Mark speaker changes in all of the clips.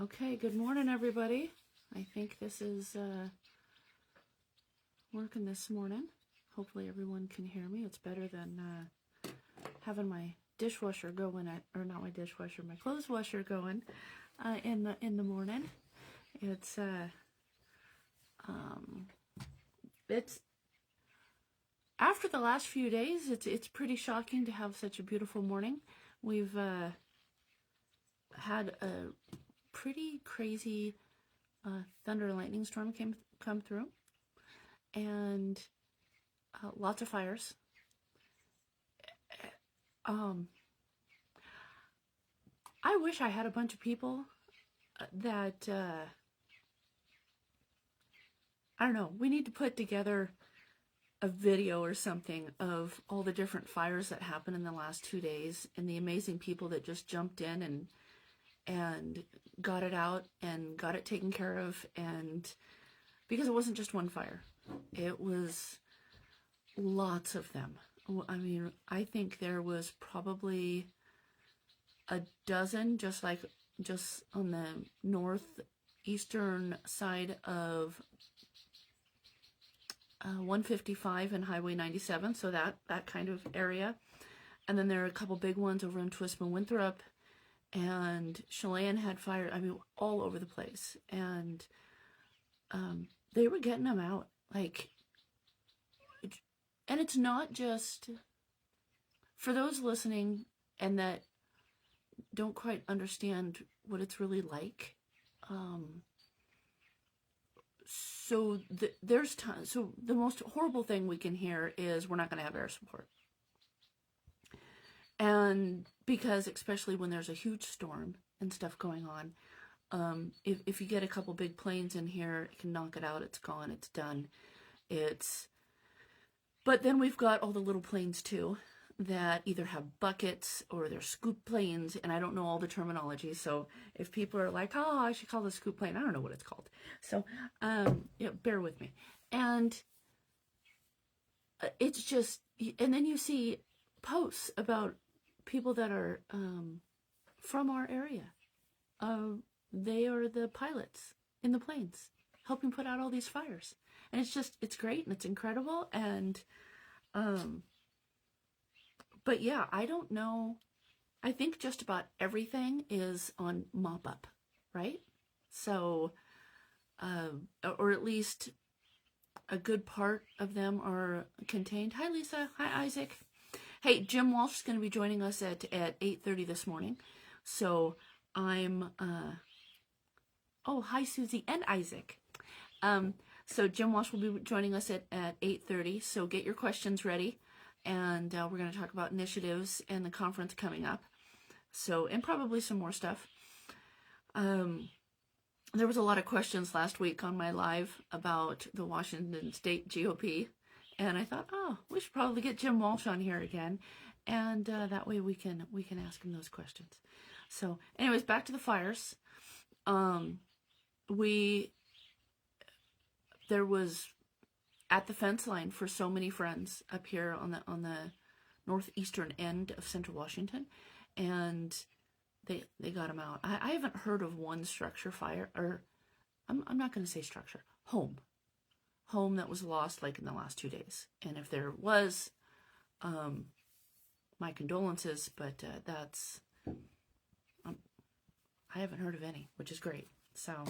Speaker 1: Okay, good morning, everybody. I think this is working this morning. Hopefully everyone can hear me. It's better than having my dishwasher going or not my dishwasher, my clothes washer going in the morning. It's after the last few days, it's pretty shocking to have such a beautiful morning. We've had a pretty crazy thunder and lightning storm come through, and lots of fires. I wish I had a bunch of people that I don't know. We need to put together a video or something of all the different fires that happened in the last 2 days and the amazing people that just jumped in and got it out and got it taken care of. And because it wasn't just one fire, it was lots of them. I mean, I think there was probably a dozen just on the northeastern side of 155 and Highway 97, so that kind of area. And then there are a couple big ones over in Twisman Winthrop, and Chelan had fire, I mean, all over the place. And they were getting them out, and it's not just for those listening and that don't quite understand what it's really like. So there's time. So the most horrible thing we can hear is we're not going to have air support. And because especially when there's a huge storm and stuff going on, if you get a couple big planes in here, it can knock it out. It's gone. It's done. But then we've got all the little planes too that either have buckets or they're scoop planes, and I don't know all the terminology. So if people are like, oh, I should call this scoop plane, I don't know what it's called. So yeah, bear with me. And it's just, and then you see posts about people that are from our area. They are the pilots in the planes helping put out all these fires. And it's great and it's incredible. And but yeah, I don't know. I think just about everything is on mop up, right? So, or at least a good part of them are contained. Hi, Lisa. Hi, Isaac. Hey, Jim Walsh is going to be joining us at 8:30 this morning. So I'm, oh, hi, Susie and Isaac. So Jim Walsh will be joining us at 8:30. So get your questions ready. And we're going to talk about initiatives and the conference coming up. So, and probably some more stuff. There was a lot of questions last week on my live about the Washington State GOP. And I thought, oh, we should probably get Jim Walsh on here again. And that way we can ask him those questions. So anyways, back to the fires. There was at the fence line for so many friends up here on the northeastern end of Central Washington, and they got them out. I haven't heard of one structure fire, or I'm not going to say structure, home that was lost in the last 2 days. And if there was, my condolences, but I haven't heard of any, which is great. So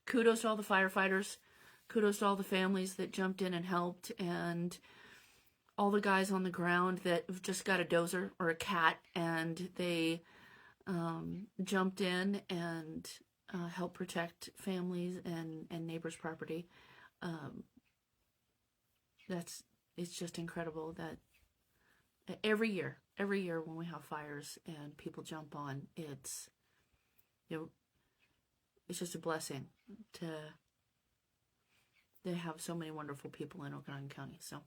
Speaker 1: kudos to all the firefighters. Kudos to all the families that jumped in and helped, and all the guys on the ground that have just got a dozer or a cat, and they jumped in and helped protect families and neighbors' property. It's just incredible that every year when we have fires and people jump on, it's just a blessing to have so many wonderful people in Okanagan County. So,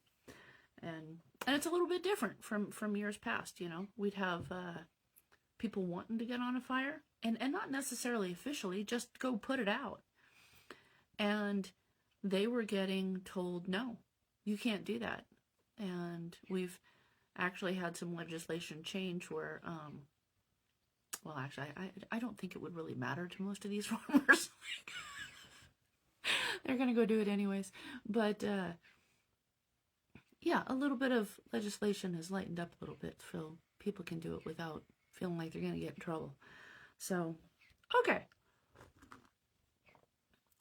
Speaker 1: and it's a little bit different from years past. We'd have people wanting to get on a fire and not necessarily officially, just go put it out. And they were getting told, no, you can't do that. And we've actually had some legislation change where well, actually, I don't think it would really matter to most of these farmers. They're going to go do it anyways. But yeah, a little bit of legislation has lightened up a little bit so people can do it without feeling like they're going to get in trouble. So, okay.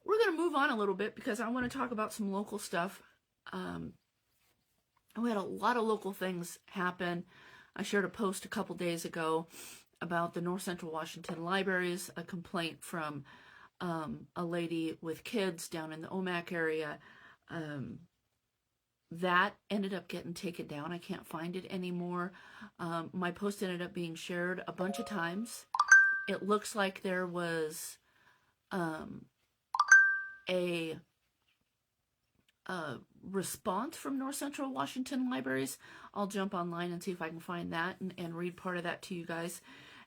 Speaker 1: We're going to move on a little bit because I want to talk about some local stuff. We had a lot of local things happen. I shared a post a couple days ago about the North Central Washington libraries, a complaint from a lady with kids down in the Omak area. That ended up getting taken down. I can't find it anymore. My post ended up being shared a bunch of times. It looks like there was a response from North Central Washington libraries. I'll jump online and see if I can find that and read part of that to you guys.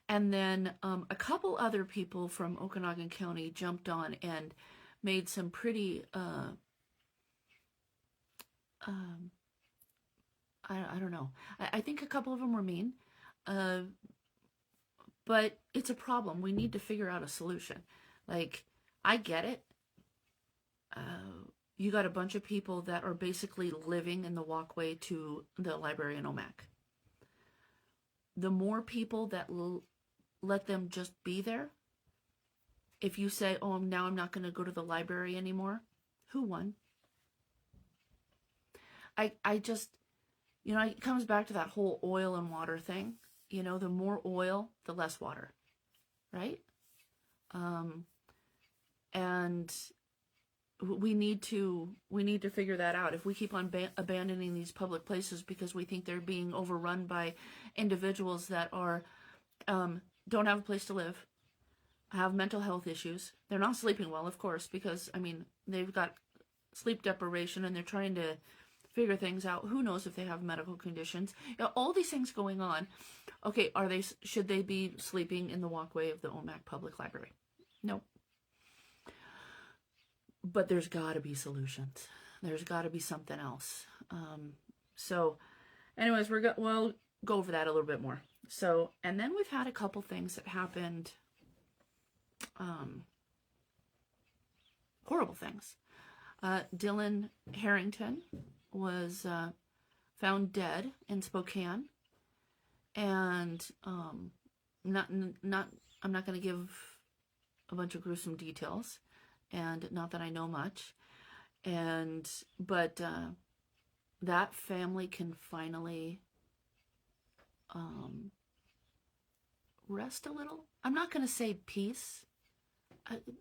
Speaker 1: And then a couple other people from Okanagan County jumped on and made some pretty, I don't know. I think a couple of them were mean, but it's a problem. We need to figure out a solution. Like, I get it. You got a bunch of people that are basically living in the walkway to the library in Omak. The more people that let them just be there, if you say, oh, now I'm not going to go to the library anymore, who won? I just, you know, it comes back to that whole oil and water thing. You know, the more oil, the less water, right? And we need to figure that out. If we keep on abandoning these public places because we think they're being overrun by individuals that are don't have a place to live, have mental health issues, they're not sleeping well, of course, because I mean they've got sleep deprivation and they're trying to figure things out. Who knows if they have medical conditions? You know, all these things going on. Okay, should they be sleeping in the walkway of the Omak Public Library? No. But there's got to be solutions. There's got to be something else. So, anyways, we'll go over that a little bit more. So, and then we've had a couple things that happened. Horrible things. Dylan Harrington was found dead in Spokane, and I'm not going to give a bunch of gruesome details. And not that I know much, but that family can finally rest a little. I'm not going to say peace.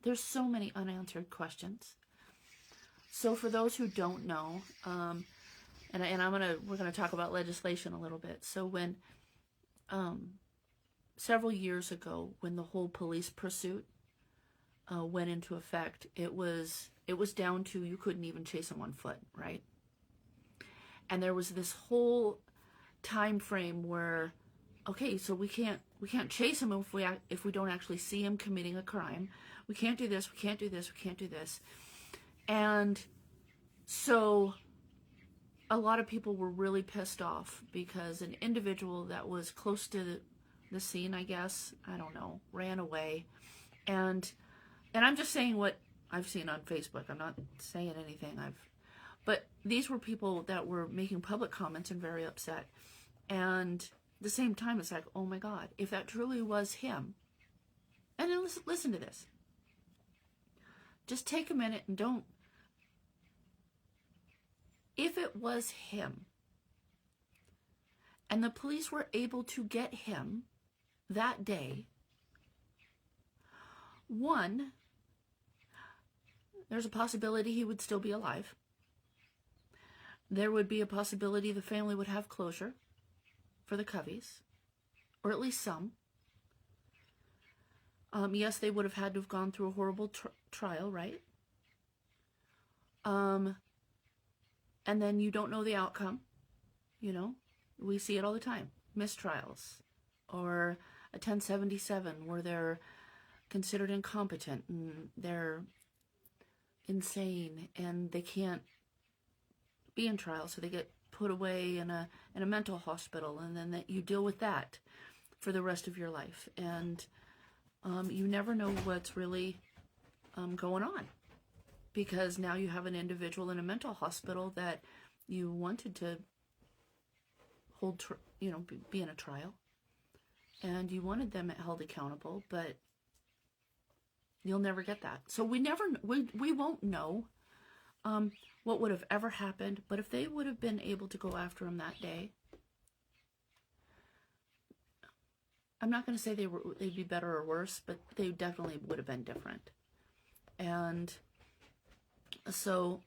Speaker 1: There's so many unanswered questions. So for those who don't know, and we're gonna talk about legislation a little bit. So when several years ago, when the whole police pursuit went into effect, it was down to you couldn't even chase them on foot, right? And there was this whole time frame where, okay, so we can't chase them if we don't actually see them committing a crime. We can't do this. We can't do this. We can't do this. And so a lot of people were really pissed off because an individual that was close to the scene, I guess, I don't know, ran away. And I'm just saying what I've seen on Facebook. I'm not saying anything but these were people that were making public comments and very upset. And at the same time, it's like, oh my God, if that truly was him. And then listen to this. Just take a minute and don't. If it was him, and the police were able to get him that day, one, there's a possibility he would still be alive. There would be a possibility the family would have closure for the Coveys, or at least some. Yes, they would have had to have gone through a horrible trial, right? And then you don't know the outcome. You know, we see it all the time. Mistrials, or a 1077 where they're considered incompetent and they're insane and they can't be in trial, so they get put away in a mental hospital, and then that you deal with that for the rest of your life. And you never know what's really going on, because now you have an individual in a mental hospital that you wanted to hold, be in a trial, and you wanted them held accountable, but you'll never get that. So we won't know what would have ever happened, but if they would have been able to go after him that day, I'm not going to say they'd be better or worse, but they definitely would have been different. And so,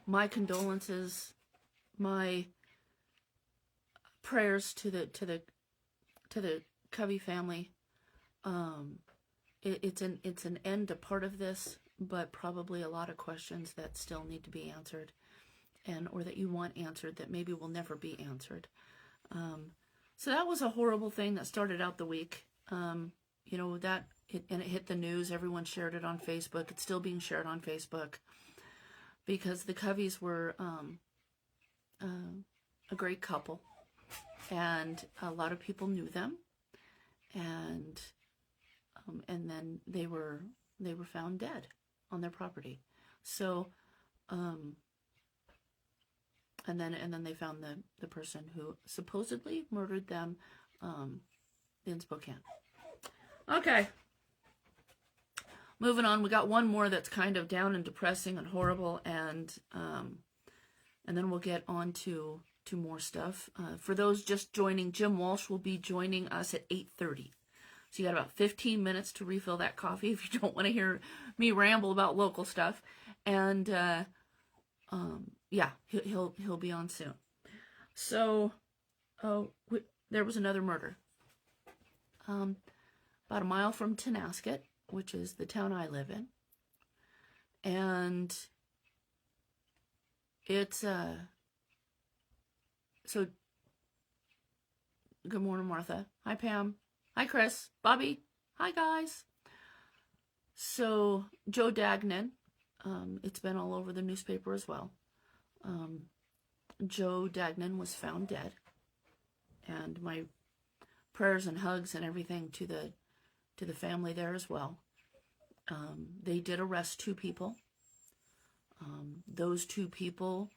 Speaker 1: my condolences, my prayers to the Covey family. It's an end to part of this, but probably a lot of questions that still need to be answered, or that you want answered that maybe will never be answered. So that was a horrible thing that started out the week. And it hit the news. Everyone shared it on Facebook. It's still being shared on Facebook, because the Coveys were a great couple, and a lot of people knew them, and then they were found dead on their property. So, and then they found the person who supposedly murdered them in Spokane. Okay. Moving on, we got one more that's kind of down and depressing and horrible, and then we'll get on to more stuff. For those just joining, Jim Walsh will be joining us at 8:30. So you got about 15 minutes to refill that coffee if you don't want to hear me ramble about local stuff. And yeah, he'll be on soon. So there was another murder about a mile from Tonasket, which is the town I live in. And it's so good morning, Martha. Hi, Pam. Hi, Chris. Bobby. Hi, guys. So Joe Dagnan, it's been all over the newspaper as well. Joe Dagnan was found dead, and my prayers and hugs and everything to the family there as well. They did arrest 2 people. Those 2 people,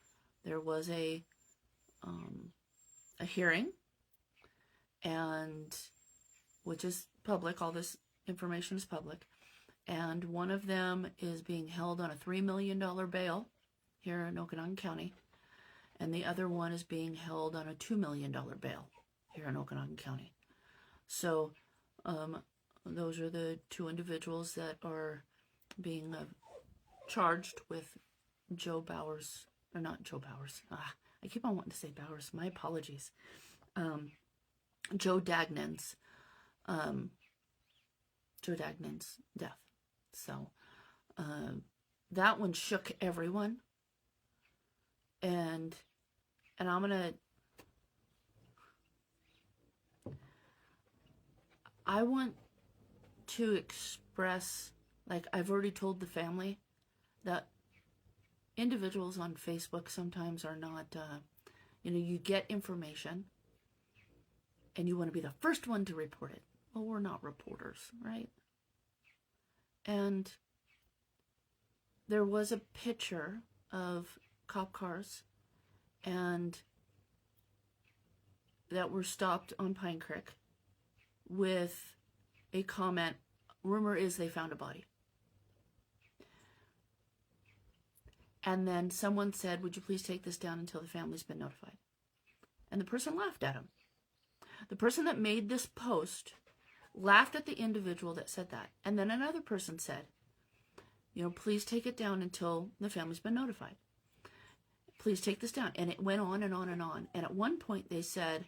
Speaker 1: there was a hearing, and which is public. All this information is public. And one of them is being held on a $3 million bail here in Okanagan County. And the other one is being held on a $2 million bail here in Okanagan County. So those are the 2 individuals that are being charged with Joe Bowers, or not Joe Bowers. I keep on wanting to say Bowers. My apologies. Joe Dagnan's death. So that one shook everyone, and I want to express, like I've already told the family, that individuals on Facebook sometimes are not, you get information and you want to be the first one to report it. Well, we're not reporters, right? And there was a picture of cop cars and that were stopped on Pine Creek with a comment, rumor is they found a body. And then someone said, would you please take this down until the family's been notified? And the person laughed at him. The person that made this post laughed at the individual that said that. And then another person said, please take it down until the family's been notified. Please take this down. And it went on and on and on. And at one point they said,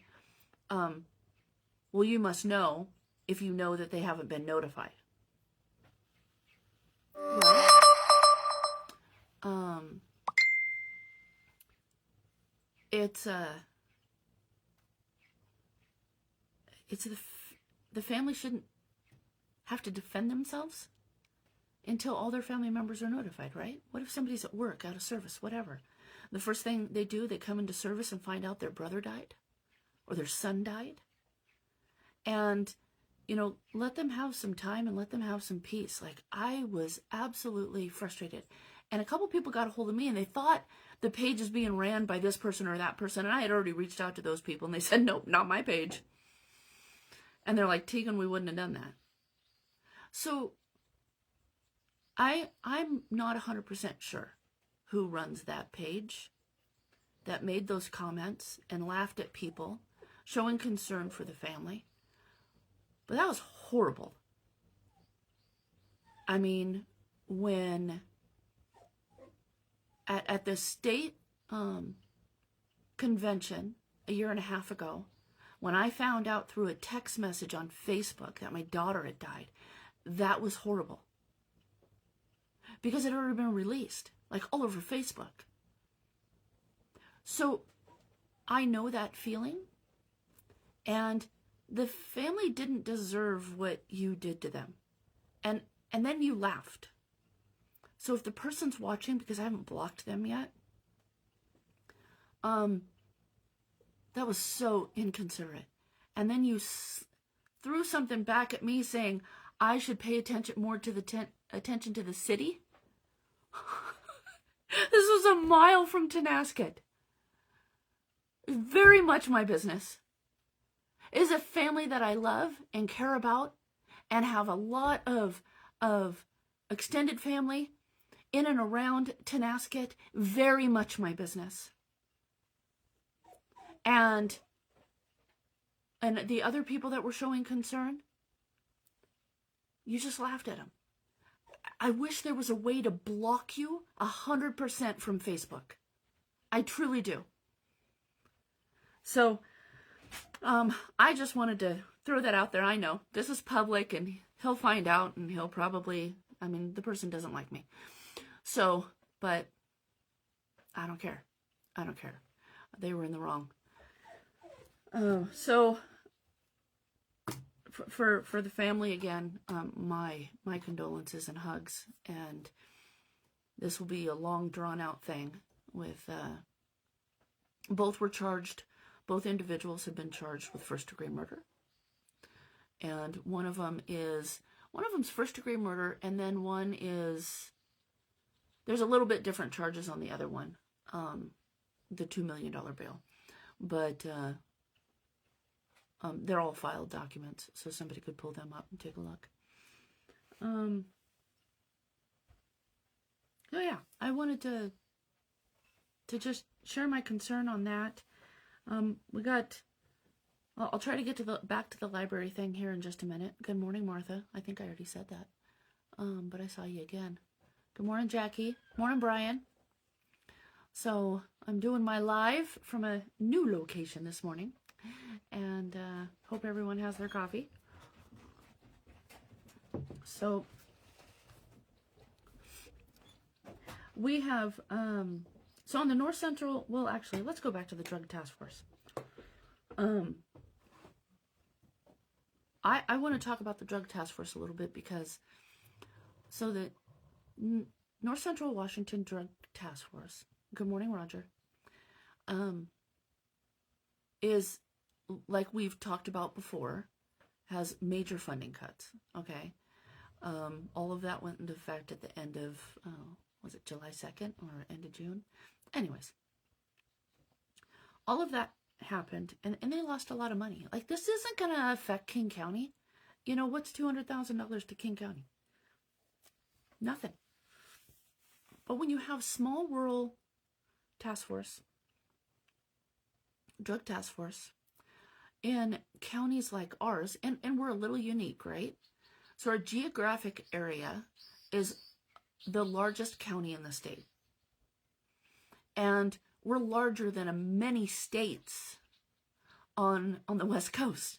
Speaker 1: well, you must know if you know that they haven't been notified. Well, the family shouldn't have to defend themselves until all their family members are notified, right? What if somebody's at work, out of service, whatever? The first thing they do, they come into service and find out their brother died or their son died. And, let them have some time and let them have some peace. Like, I was absolutely frustrated. And a couple people got a hold of me and they thought the page is being ran by this person or that person. And I had already reached out to those people and they said, nope, not my page. And they're like, Tegan, we wouldn't have done that. So I'm not 100% sure who runs that page that made those comments and laughed at people, showing concern for the family. But that was horrible. I mean, when at the state convention a year and a half ago, when I found out through a text message on Facebook that my daughter had died, that was horrible. Because it had already been released, like all over Facebook. So I know that feeling. And the family didn't deserve what you did to them. And then you laughed. So if the person's watching, because I haven't blocked them yet, that was so inconsiderate. And then you threw something back at me saying I should pay attention more to attention to the city. This was a mile from Tenasket. Very much my business. It is a family that I love and care about and have a lot of extended family in and around Tenasket. Very much my business. And the other people that were showing concern, you just laughed at them. I wish there was a way to block you 100% from Facebook. I truly do. So, I just wanted to throw that out there. I know this is public and he'll find out and he'll probably, the person doesn't like me. So, but I don't care. I don't care. They were in the wrong. So for the family again, my condolences and hugs, and this will be a long drawn out thing with, both were charged. Both individuals have been charged with first-degree murder, and one of them's first-degree murder, and then one is, there's a little bit different charges on the other one, the $2 million bail, but they're all filed documents, so somebody could pull them up and take a look. So yeah, I wanted to just share my concern on that. I'll try to get back to the library thing here in just a minute. Good morning, Martha. I think I already said that. But I saw you again. Good morning, Jackie. Morning, Brian. So I'm doing my live from a new location this morning, and hope everyone has their coffee. So we have, so on the North Central, well, actually, let's go back to the Drug Task Force. I want to talk about the Drug Task Force a little bit because, so the North Central Washington Drug Task Force, good morning, Roger, is, like we've talked about before, has major funding cuts, okay? All of that went into effect at the end of, was it July 2nd or end of June? Anyways, all of that happened, and they lost a lot of money. Like, this isn't going to affect King County. You know, what's $200,000 to King County? Nothing. But when you have small rural task force, drug task force, in counties like ours, and we're a little unique, right? So our geographic area is the largest county in the state. And we're larger than many states on the West Coast.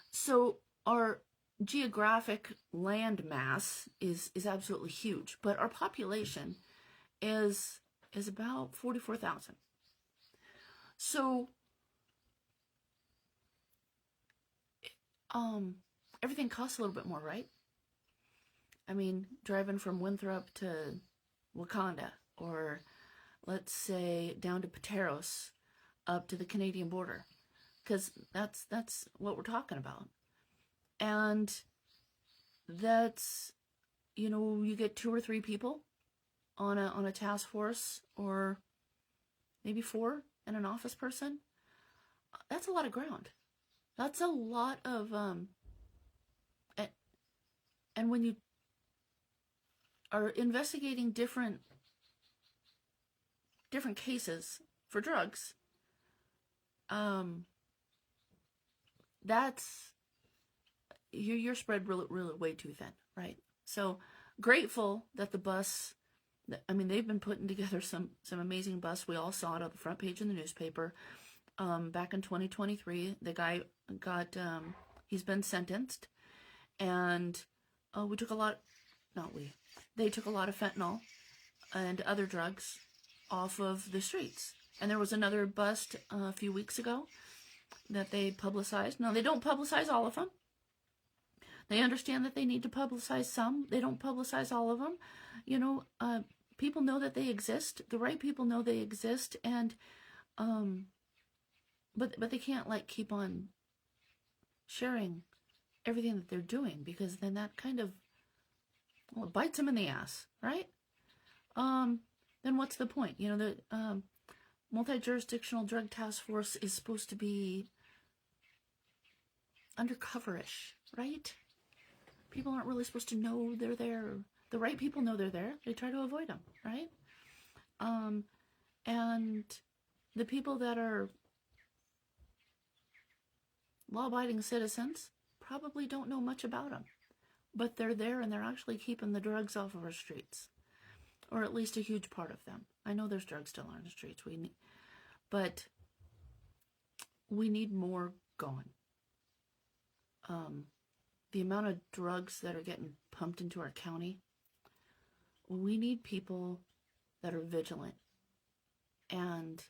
Speaker 1: So our geographic land mass is absolutely huge, but our population is about 44,000. So everything costs a little bit more, right? I mean, driving from Winthrop to Wakanda, or let's say down to Pateros, up to the Canadian border. because that's what we're talking about. And that's, you get 2 or 3 people on a task force, or maybe 4 and an office person. That's a lot of ground. That's a lot of and when you are investigating different cases for drugs, that's you're spread really way too thin, right? So grateful that the bus, I mean, they've been putting together some amazing bus. We all saw it on the front page in the newspaper. Back in 2023, the guy got, he's been sentenced, and they took a lot of fentanyl and other drugs off of the streets. And there was another bust a few weeks ago that they publicized. Now, they don't publicize all of them. They understand that they need to publicize some. They don't publicize all of them. People know that they exist. The right people know they exist, and but they can't keep on sharing everything that they're doing, because then that kind of, well, it bites them in the ass, right? Then what's the point? The multi-jurisdictional drug task force is supposed to be undercover-ish, right? People aren't really supposed to know they're there. The right people know they're there. They try to avoid them, right? And the people that are law-abiding citizens probably don't know much about them, but they're there, and they're actually keeping the drugs off of our streets, or at least a huge part of them. I know there's drugs still on the streets, but we need more going. The amount of drugs that are getting pumped into our county, we need people that are vigilant. And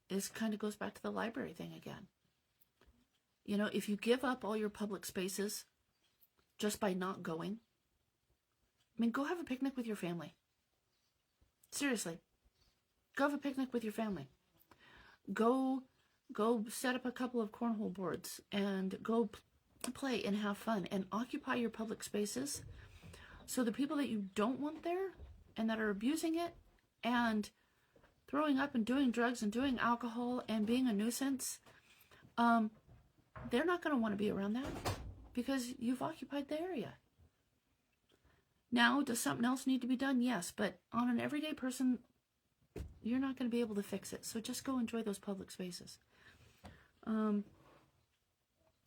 Speaker 1: this kind of goes back to the library thing again. If you give up all your public spaces just by not going, go have a picnic with your family. Seriously. Go have a picnic with your family. Go set up a couple of cornhole boards and go play and have fun and occupy your public spaces, so the people that you don't want there and that are abusing it and throwing up and doing drugs and doing alcohol and being a nuisance, they're not going to want to be around that, because you've occupied the area. Now, does something else need to be done? Yes, but on an everyday person, you're not going to be able to fix it. So just go enjoy those public spaces.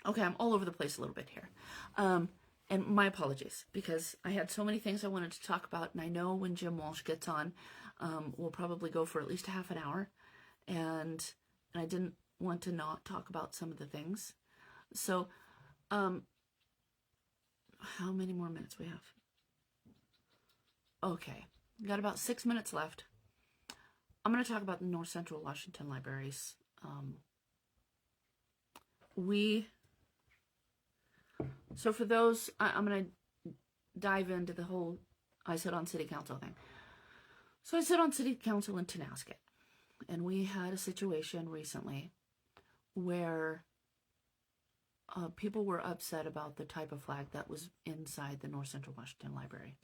Speaker 1: Okay, I'm all over the place a little bit here. And my apologies, because I had so many things I wanted to talk about, and I know when Jim Walsh gets on, we'll probably go for at least half an hour, and I didn't want to not talk about some of the things. So, how many more minutes we have? Okay, we got about 6 minutes left. I'm going to talk about the North Central Washington libraries. So for those, I'm going to dive into the whole I sit on city council thing. So I sit on city council in Tonasket, and we had a situation recently where people were upset about the type of flag that was inside the North Central Washington Library.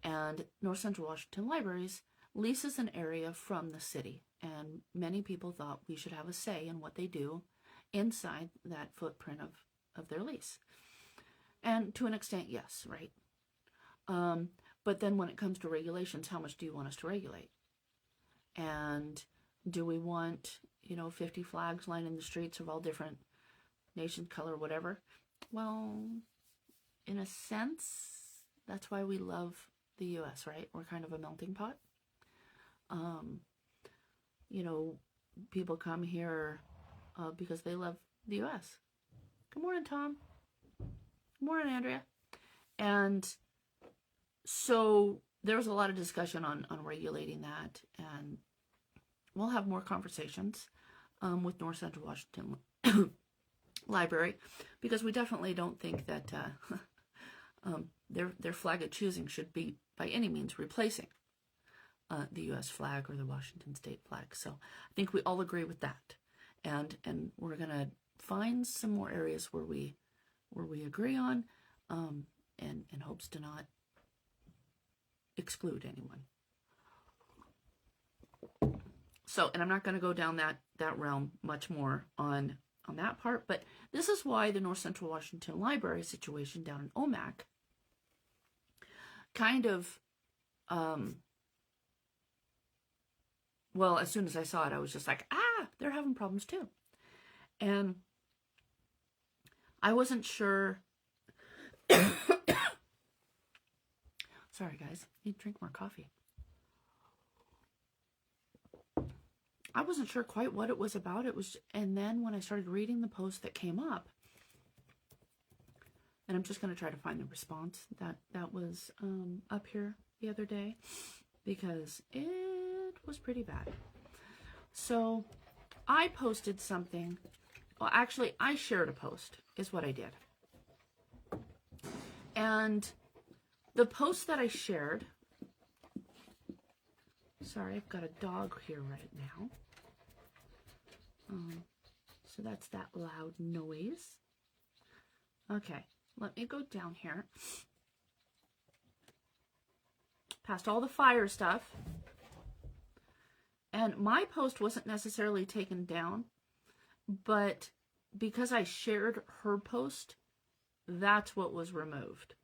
Speaker 1: And North Central Washington Libraries leases an area from the city, and many people thought we should have a say in what they do inside that footprint of their lease. And to an extent, yes, right? But then when it comes to regulations, how much do you want us to regulate? And do we want, 50 flags lining the streets of all different nation, color, whatever? Well, in a sense, that's why we love the U.S., right? We're kind of a melting pot. People come here because they love the U.S. Good morning, Tom. Good morning, Andrea. And so there was a lot of discussion on regulating that, and we'll have more conversations with North Central Washington Library, because we definitely don't think that their flag of choosing should be by any means replacing the U.S. flag or the Washington state flag. So I think we all agree with that, and we're gonna finds some more areas where we agree on, and hopes to not exclude anyone. So, and I'm not going to go down that realm much more on that part, but this is why the North Central Washington Library situation down in OMAC kind of, well, as soon as I saw it, I was just like, they're having problems too. And I wasn't sure. Sorry, guys. Need to drink more coffee. I wasn't sure quite what it was about. And then when I started reading the post that came up, and I'm just going to try to find the response that was up here the other day, because it was pretty bad. So I posted something. Well, actually, I shared a post is what I did. And the post that I shared, sorry, I've got a dog here right now. So that's that loud noise. Okay, let me go down here. Past all the fire stuff. And my post wasn't necessarily taken down, but because I shared her post, that's what was removed.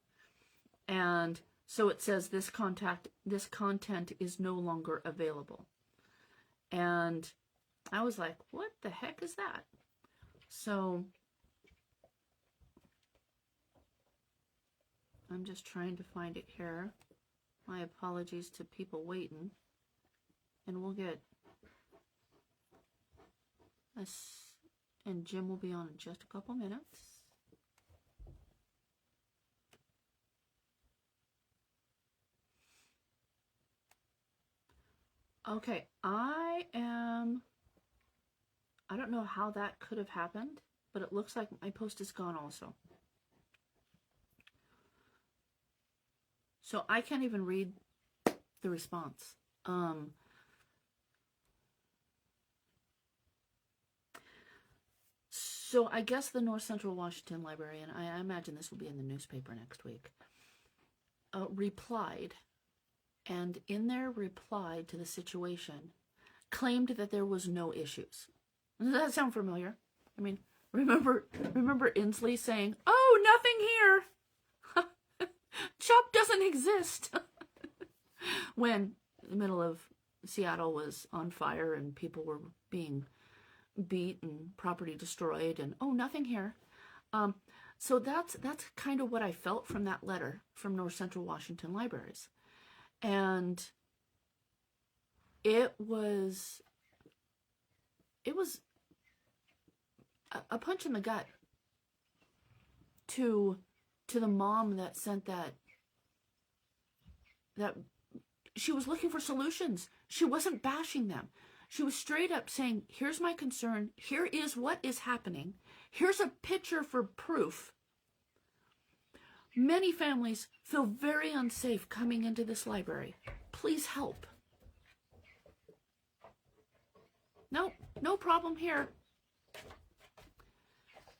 Speaker 1: And so it says this content is no longer available. And I was like, what the heck is that? So I'm just trying to find it here. My apologies to people waiting. And we'll get us, and Jim will be on in just a couple minutes. Okay, I don't know how that could have happened, but it looks like my post is gone also. So I can't even read the response. So I guess the North Central Washington Library, and I imagine this will be in the newspaper next week, replied, and in their reply to the situation, claimed that there was no issues. Does that sound familiar? I mean, remember Inslee saying, "Oh, nothing here. CHOP doesn't exist." When the middle of Seattle was on fire and people were being beat and property destroyed, and oh, nothing here. So that's kind of what I felt from that letter from North Central Washington Libraries. And it was a punch in the gut to the mom that sent that she was looking for solutions. She wasn't bashing them. She was straight up saying, here's my concern. Here is what is happening. Here's a picture for proof. Many families feel very unsafe coming into this library. Please help. No problem here.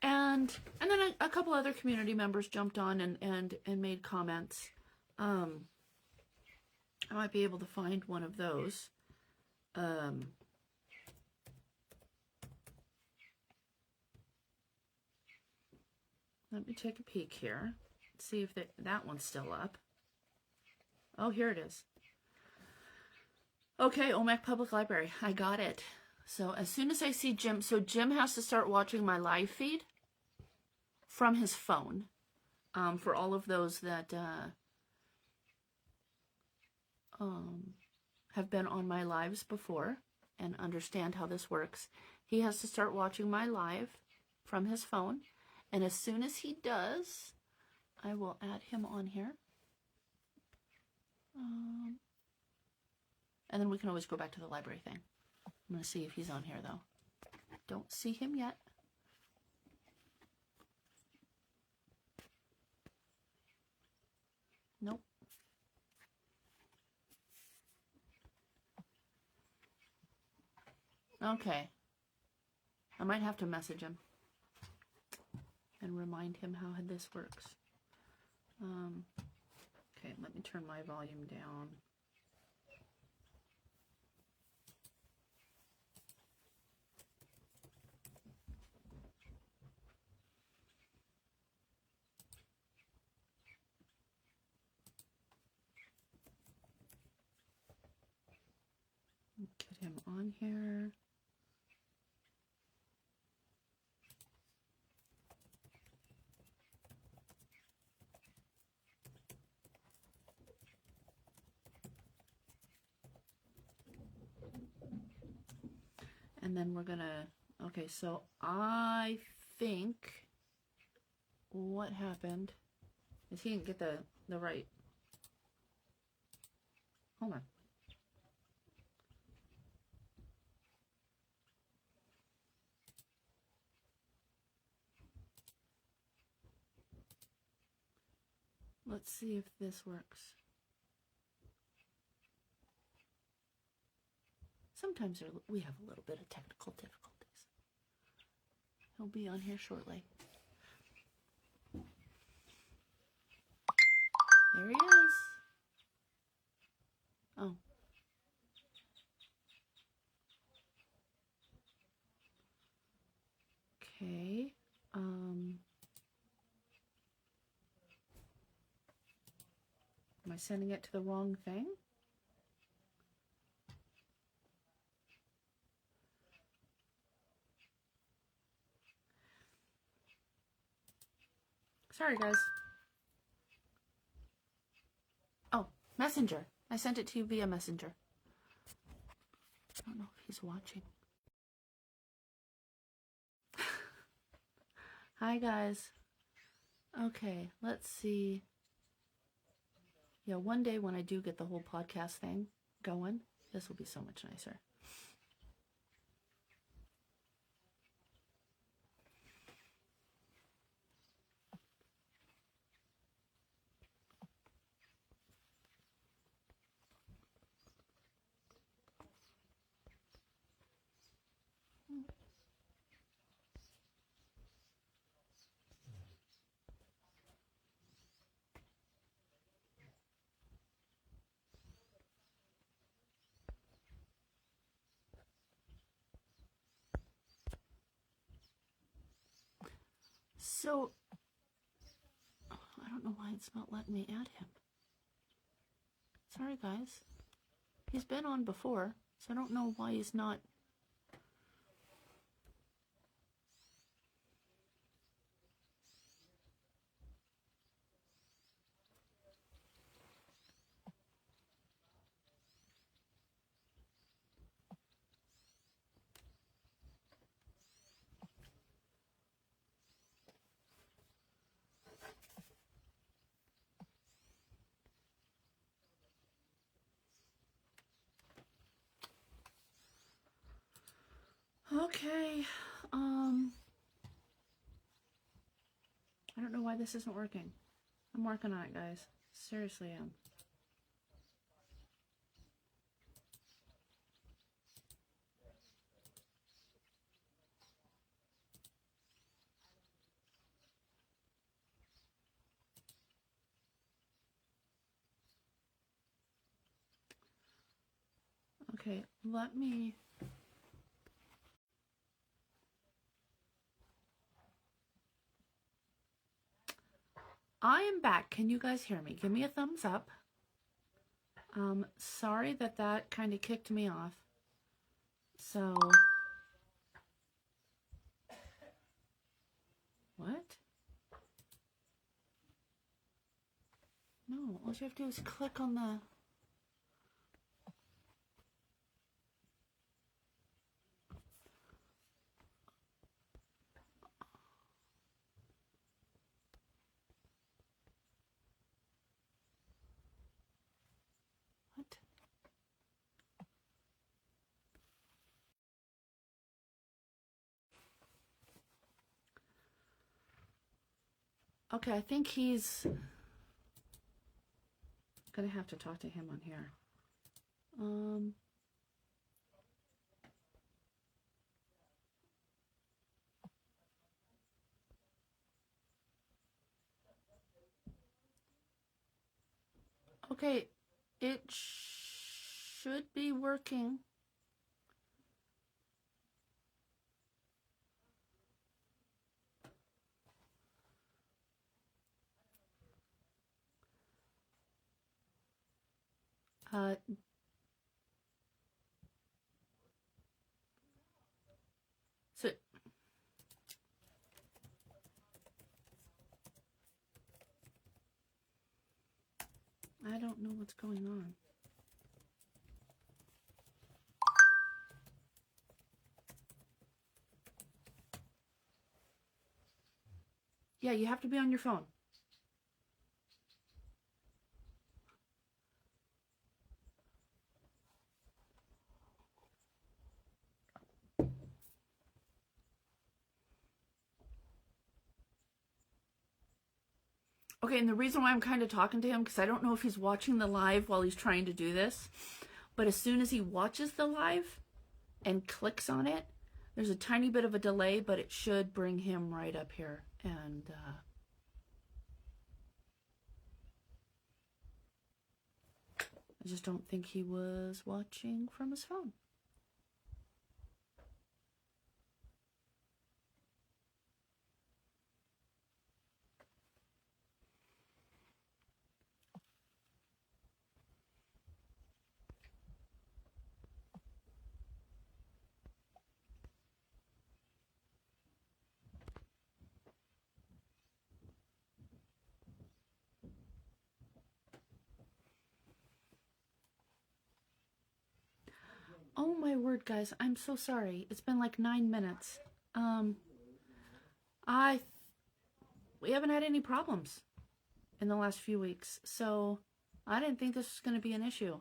Speaker 1: And then a couple other community members jumped on and made comments. I might be able to find one of those. Let me take a peek here. See if that one's still up. Oh, here it is. Okay, OMAC Public Library. I got it. So as soon as I see Jim, so Jim has to start watching my live feed from his phone. For all of those that have been on my lives before and understand how this works, he has to start watching my live from his phone. And as soon as he does, I will add him on here. And then we can always go back to the library thing. I'm going to see if he's on here, though. Don't see him yet. Nope. Okay. I might have to message him. and remind him how this works. Okay, let me turn my volume down. Get him on here. And then we're gonna, okay, so I think what happened is he didn't get the right, hold on. Let's see if this works. Sometimes we have a little bit of technical difficulties. He'll be on here shortly. There he is. Oh. Okay. Am I sending it to the wrong thing? Sorry, guys. Oh, Messenger. I sent it to you via Messenger. I don't know if he's watching. Hi, guys. Okay, let's see. Yeah, one day when I do get the whole podcast thing going, this will be so much nicer. So, I don't know why it's not letting me add him. Sorry, guys. He's been on before, so I don't know why he's not. Okay, I don't know why this isn't working. I'm working on it, guys. Seriously am. Okay, let me... I am back. Can you guys hear me? Give me a thumbs up. Sorry that kind of kicked me off. So... What? No, all you have to do is click on the... What? Okay, I think he's gonna have to talk to him on here. Okay, it should be working. So I don't know what's going on. Yeah, you have to be on your phone. Okay, and the reason why I'm kind of talking to him, because I don't know if he's watching the live while he's trying to do this, but as soon as he watches the live and clicks on it, there's a tiny bit of a delay, but it should bring him right up here. And I just don't think he was watching from his phone. Oh my word, guys, I'm so sorry. It's been like 9 minutes. I we haven't had any problems in the last few weeks, so I didn't think this was going to be an issue.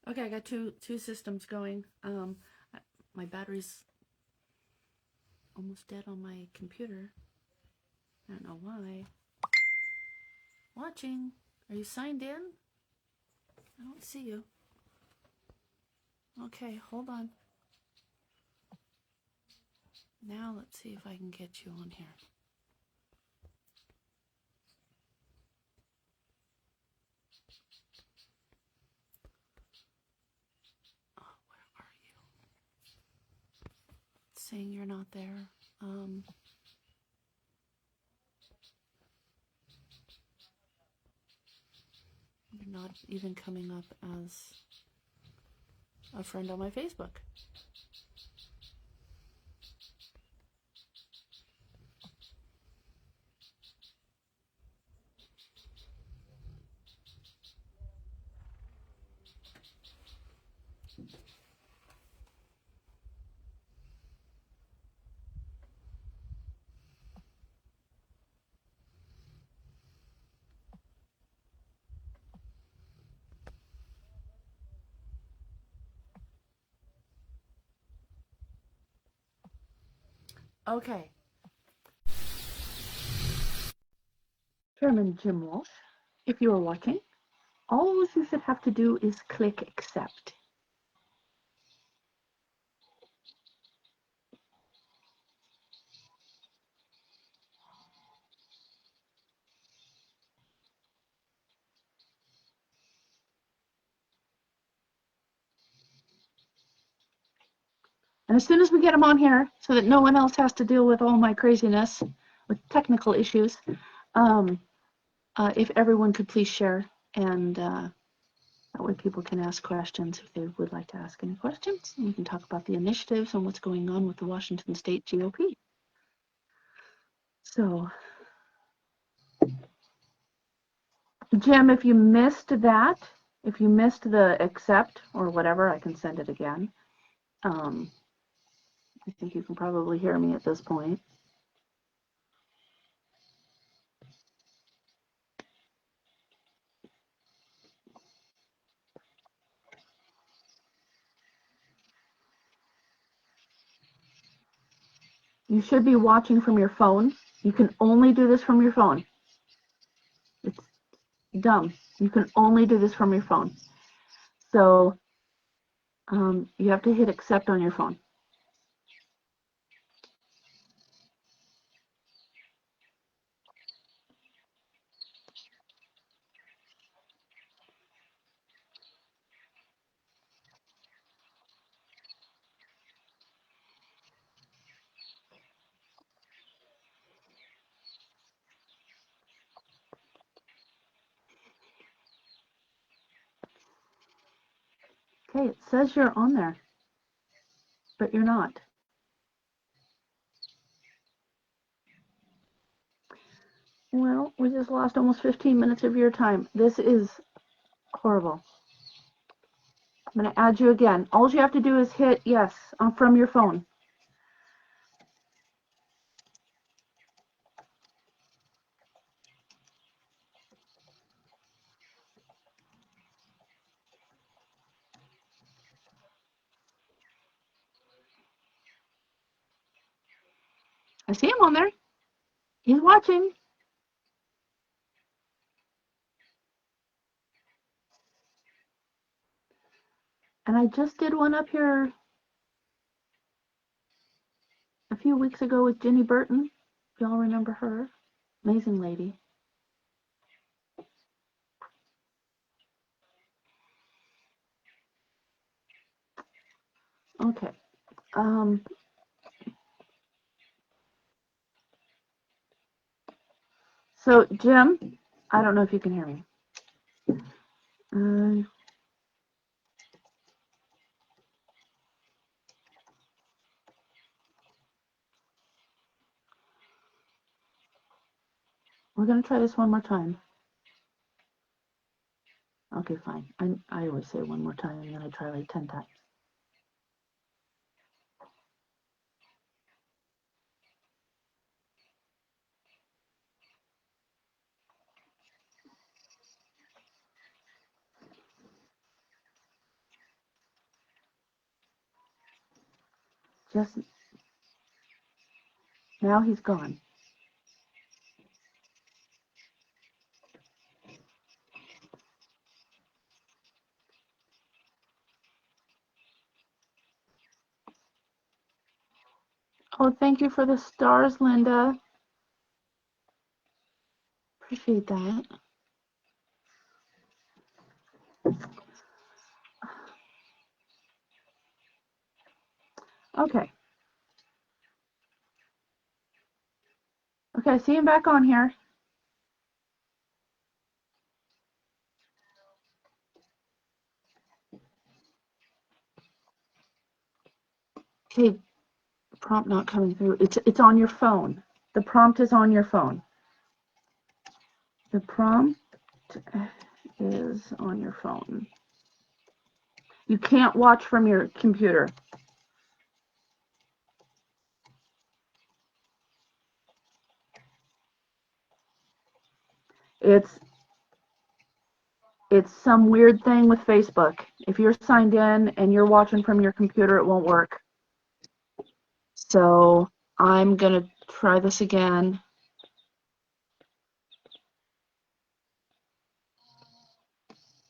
Speaker 1: Okay, I got two systems going. My battery's almost dead on my computer. I don't know why. Watching. Are you signed in? I don't see you. Okay, hold on. Now let's see if I can get you on here. Oh, where are you? It's saying you're not there. You're not even coming up as a friend on my Facebook. Okay. Chairman Jim Walsh, if you are watching, all you should have to do is click accept. And as soon as we get them on here, so that no one else has to deal with all my craziness with technical issues, if everyone could please share, and that way people can ask questions if they would like to ask any questions. And we can talk about the initiatives and what's going on with the Washington State GOP. So, Jim, if you missed that, if you missed the accept or whatever, I can send it again. I think you can probably hear me at this point. You should be watching from your phone. You can only do this from your phone. It's dumb. You can only do this from your phone. So you have to hit accept on your phone. Okay, it says you're on there, but you're not. Well, we just lost almost 15 minutes of your time. This is horrible. I'm going to add you again. All you have to do is hit yes from your phone. I see him on there. He's watching. And I just did one up here a few weeks ago with Jenny Burton. If y'all remember her. Amazing lady. Okay. So, Jim, I don't know if you can hear me. We're going to try this one more time. Okay, fine. I always say one more time, and then I try like 10 times. Just now he's gone. Oh, thank you for the stars, Linda. Appreciate that. Okay. Okay, I see him back on here. Okay, prompt not coming through. It's on your phone. The prompt is on your phone. The prompt is on your phone. You can't watch from your computer. It's some weird thing with Facebook. If you're signed in and you're watching from your computer, it won't work. So I'm going to try this again.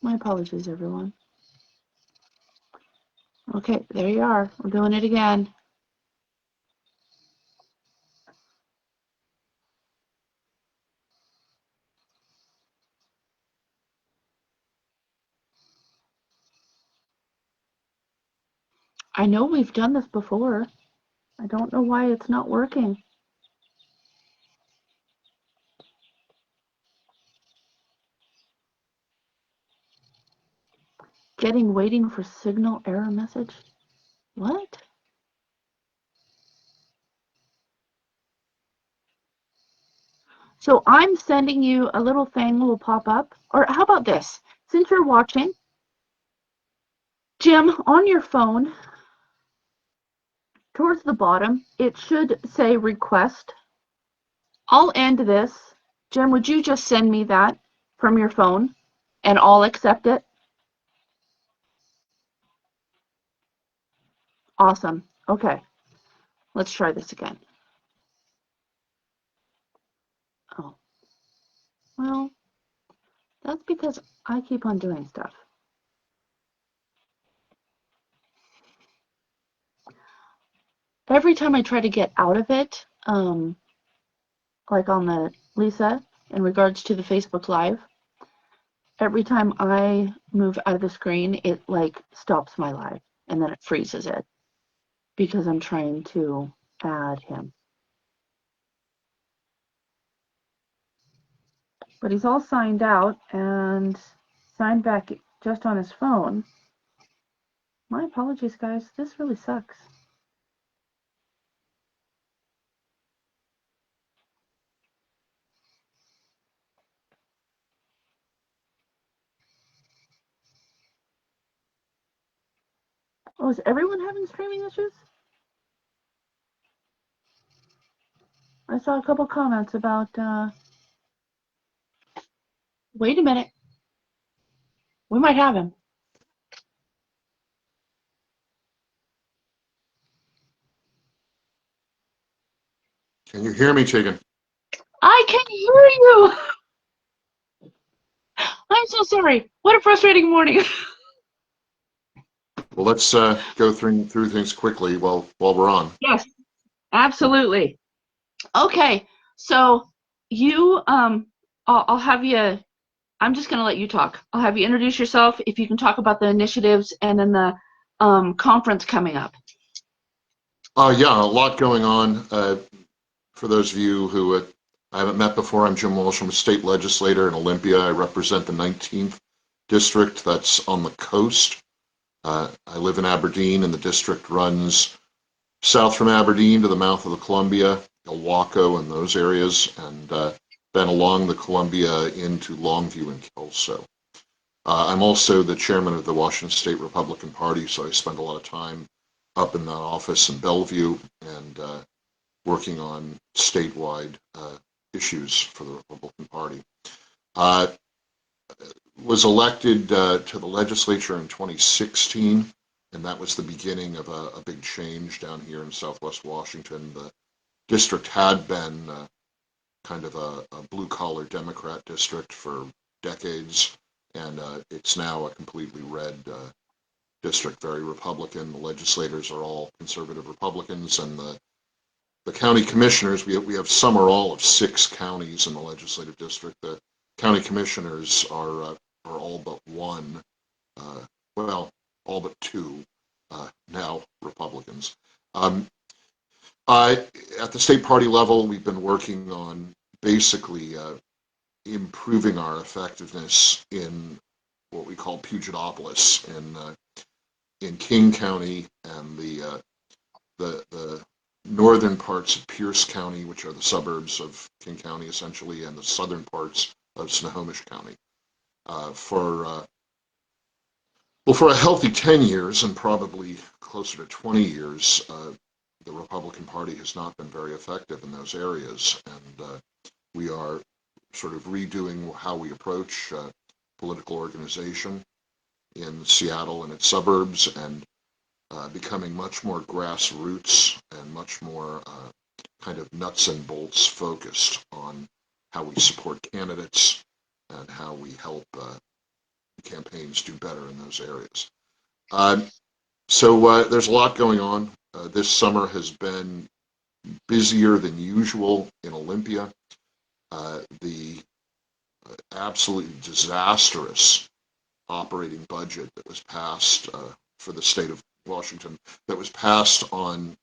Speaker 1: My apologies, everyone. Okay, there you are. We're doing it again. I know we've done this before. I don't know why it's not working. Waiting for signal error message. What? So I'm sending you a little thing will pop up. Or how about this? Since you're watching, Jim, on your phone, towards the bottom, it should say request. I'll end this. Jim, would you just send me that from your phone and I'll accept it? Awesome. Okay, let's try this again. Oh, well, that's because I keep on doing stuff. Every time I try to get out of it, like on the Lisa, in regards to the Facebook Live, every time I move out of the screen, it like stops my live and then it freezes it because I'm trying to add him. But he's all signed out and signed back just on his phone. My apologies, guys. This really sucks. Oh, is everyone having streaming issues? I saw a couple comments about, wait a minute, we might have him.
Speaker 2: Can you hear me, Tegan?
Speaker 1: I can hear you. I'm so sorry. What a frustrating morning.
Speaker 2: Well, let's go through things quickly while we're on.
Speaker 1: Yes, absolutely. Okay, so you, I'll have you, I'm just going to let you talk. I'll have you introduce yourself if you can talk about the initiatives and then the conference coming up.
Speaker 2: Yeah, a lot going on. For those of you who I haven't met before, I'm Jim Walsh. I'm a state legislator in Olympia. I represent the 19th district that's on the coast. I live in Aberdeen, and the district runs south from Aberdeen to the mouth of the Columbia, Ilwaco, and those areas, and then along the Columbia into Longview and Kelso. I'm also the chairman of the Washington State Republican Party, so I spend a lot of time up in that office in Bellevue and working on statewide issues for the Republican Party. Uh, was elected to the legislature in 2016, and that was the beginning of a big change down here in Southwest Washington. The district had been kind of a blue-collar Democrat district for decades, and it's now a completely red district, very Republican. The legislators are all conservative Republicans, and the county commissioners, we have some or all of 6 counties in the legislative district. The county commissioners are all but one, well, all but 2 now Republicans. Um, at the state party level, we've been working on basically improving our effectiveness in what we call Pugetopolis in King County and the northern parts of Pierce County, which are the suburbs of King County essentially, and the southern parts of Snohomish County. For a healthy 10 years and probably closer to 20 years, the Republican Party has not been very effective in those areas, and we are sort of redoing how we approach political organization in Seattle and its suburbs, and becoming much more grassroots and much more kind of nuts and bolts focused on how we support candidates and how we help campaigns do better in those areas. So there's a lot going on. This summer has been busier than usual in Olympia. The absolutely disastrous operating budget that was passed for the state of Washington, that was passed on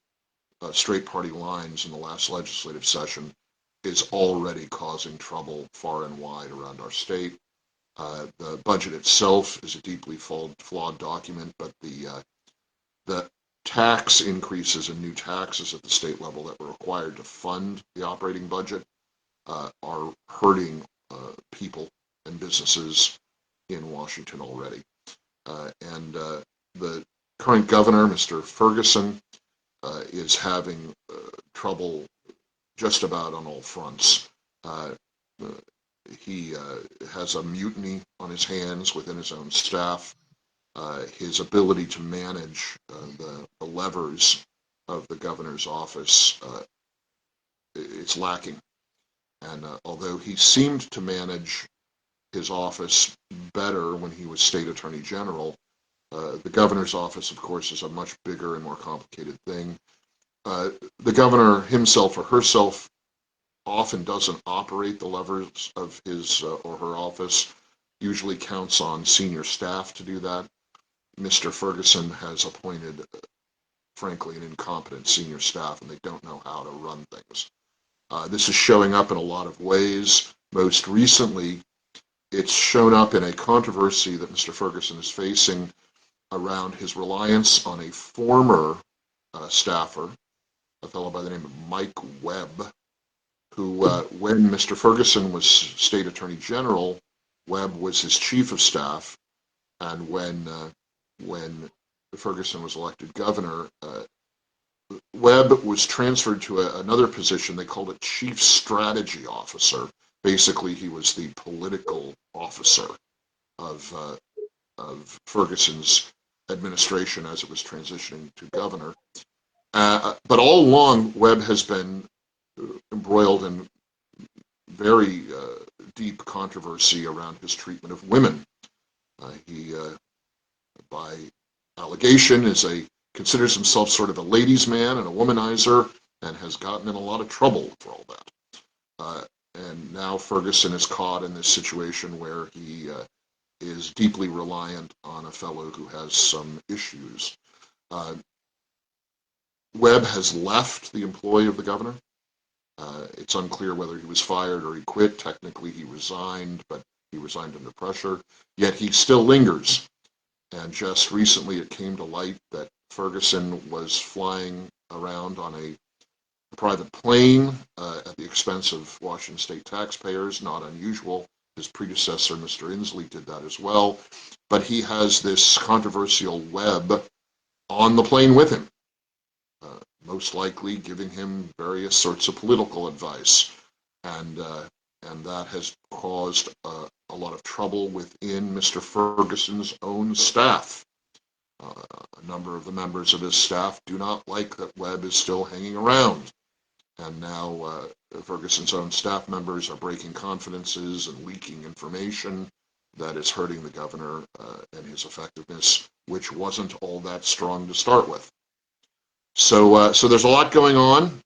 Speaker 2: straight party lines in the last legislative session, is already causing trouble far and wide around our state. The budget itself is a deeply flawed document, but the tax increases and new taxes at the state level that were required to fund the operating budget are hurting people and businesses in Washington already. And the current governor, Mr. Ferguson, is having trouble just about on all fronts. Uh, he has a mutiny on his hands within his own staff. His ability to manage the levers of the governor's office is lacking. And although he seemed to manage his office better when he was state attorney general, the governor's office, of course, is a much bigger and more complicated thing. The governor himself or herself often doesn't operate the levers of his or her office, usually counts on senior staff to do that. Mr. Ferguson has appointed, frankly, an incompetent senior staff, and they don't know how to run things. This is showing up in a lot of ways. Most recently, it's shown up in a controversy that Mr. Ferguson is facing around his reliance on a former staffer, a fellow by the name of Mike Webb, who, when Mr. Ferguson was state attorney general, Webb was his chief of staff, and when Ferguson was elected governor, Webb was transferred to another position. They called it chief strategy officer. Basically, he was the political officer of Ferguson's administration as it was transitioning to governor. But all along, Webb has been embroiled in very deep controversy around his treatment of women. He, by allegation, considers himself sort of a ladies' man and a womanizer, and has gotten in a lot of trouble for all that. And now Ferguson is caught in this situation where he is deeply reliant on a fellow who has some issues. Webb has left the employ of the governor. It's unclear whether he was fired or he quit. Technically, he resigned, but he resigned under pressure. Yet he still lingers. And just recently it came to light that Ferguson was flying around on a private plane at the expense of Washington state taxpayers, not unusual. His predecessor, Mr. Inslee, did that as well. But he has this controversial Webb on the plane with him, most likely giving him various sorts of political advice. And that has caused a lot of trouble within Mr. Ferguson's own staff. A number of the members of his staff do not like that Webb is still hanging around. And now Ferguson's own staff members are breaking confidences and leaking information that is hurting the governor and his effectiveness, which wasn't all that strong to start with. So there's a lot going on.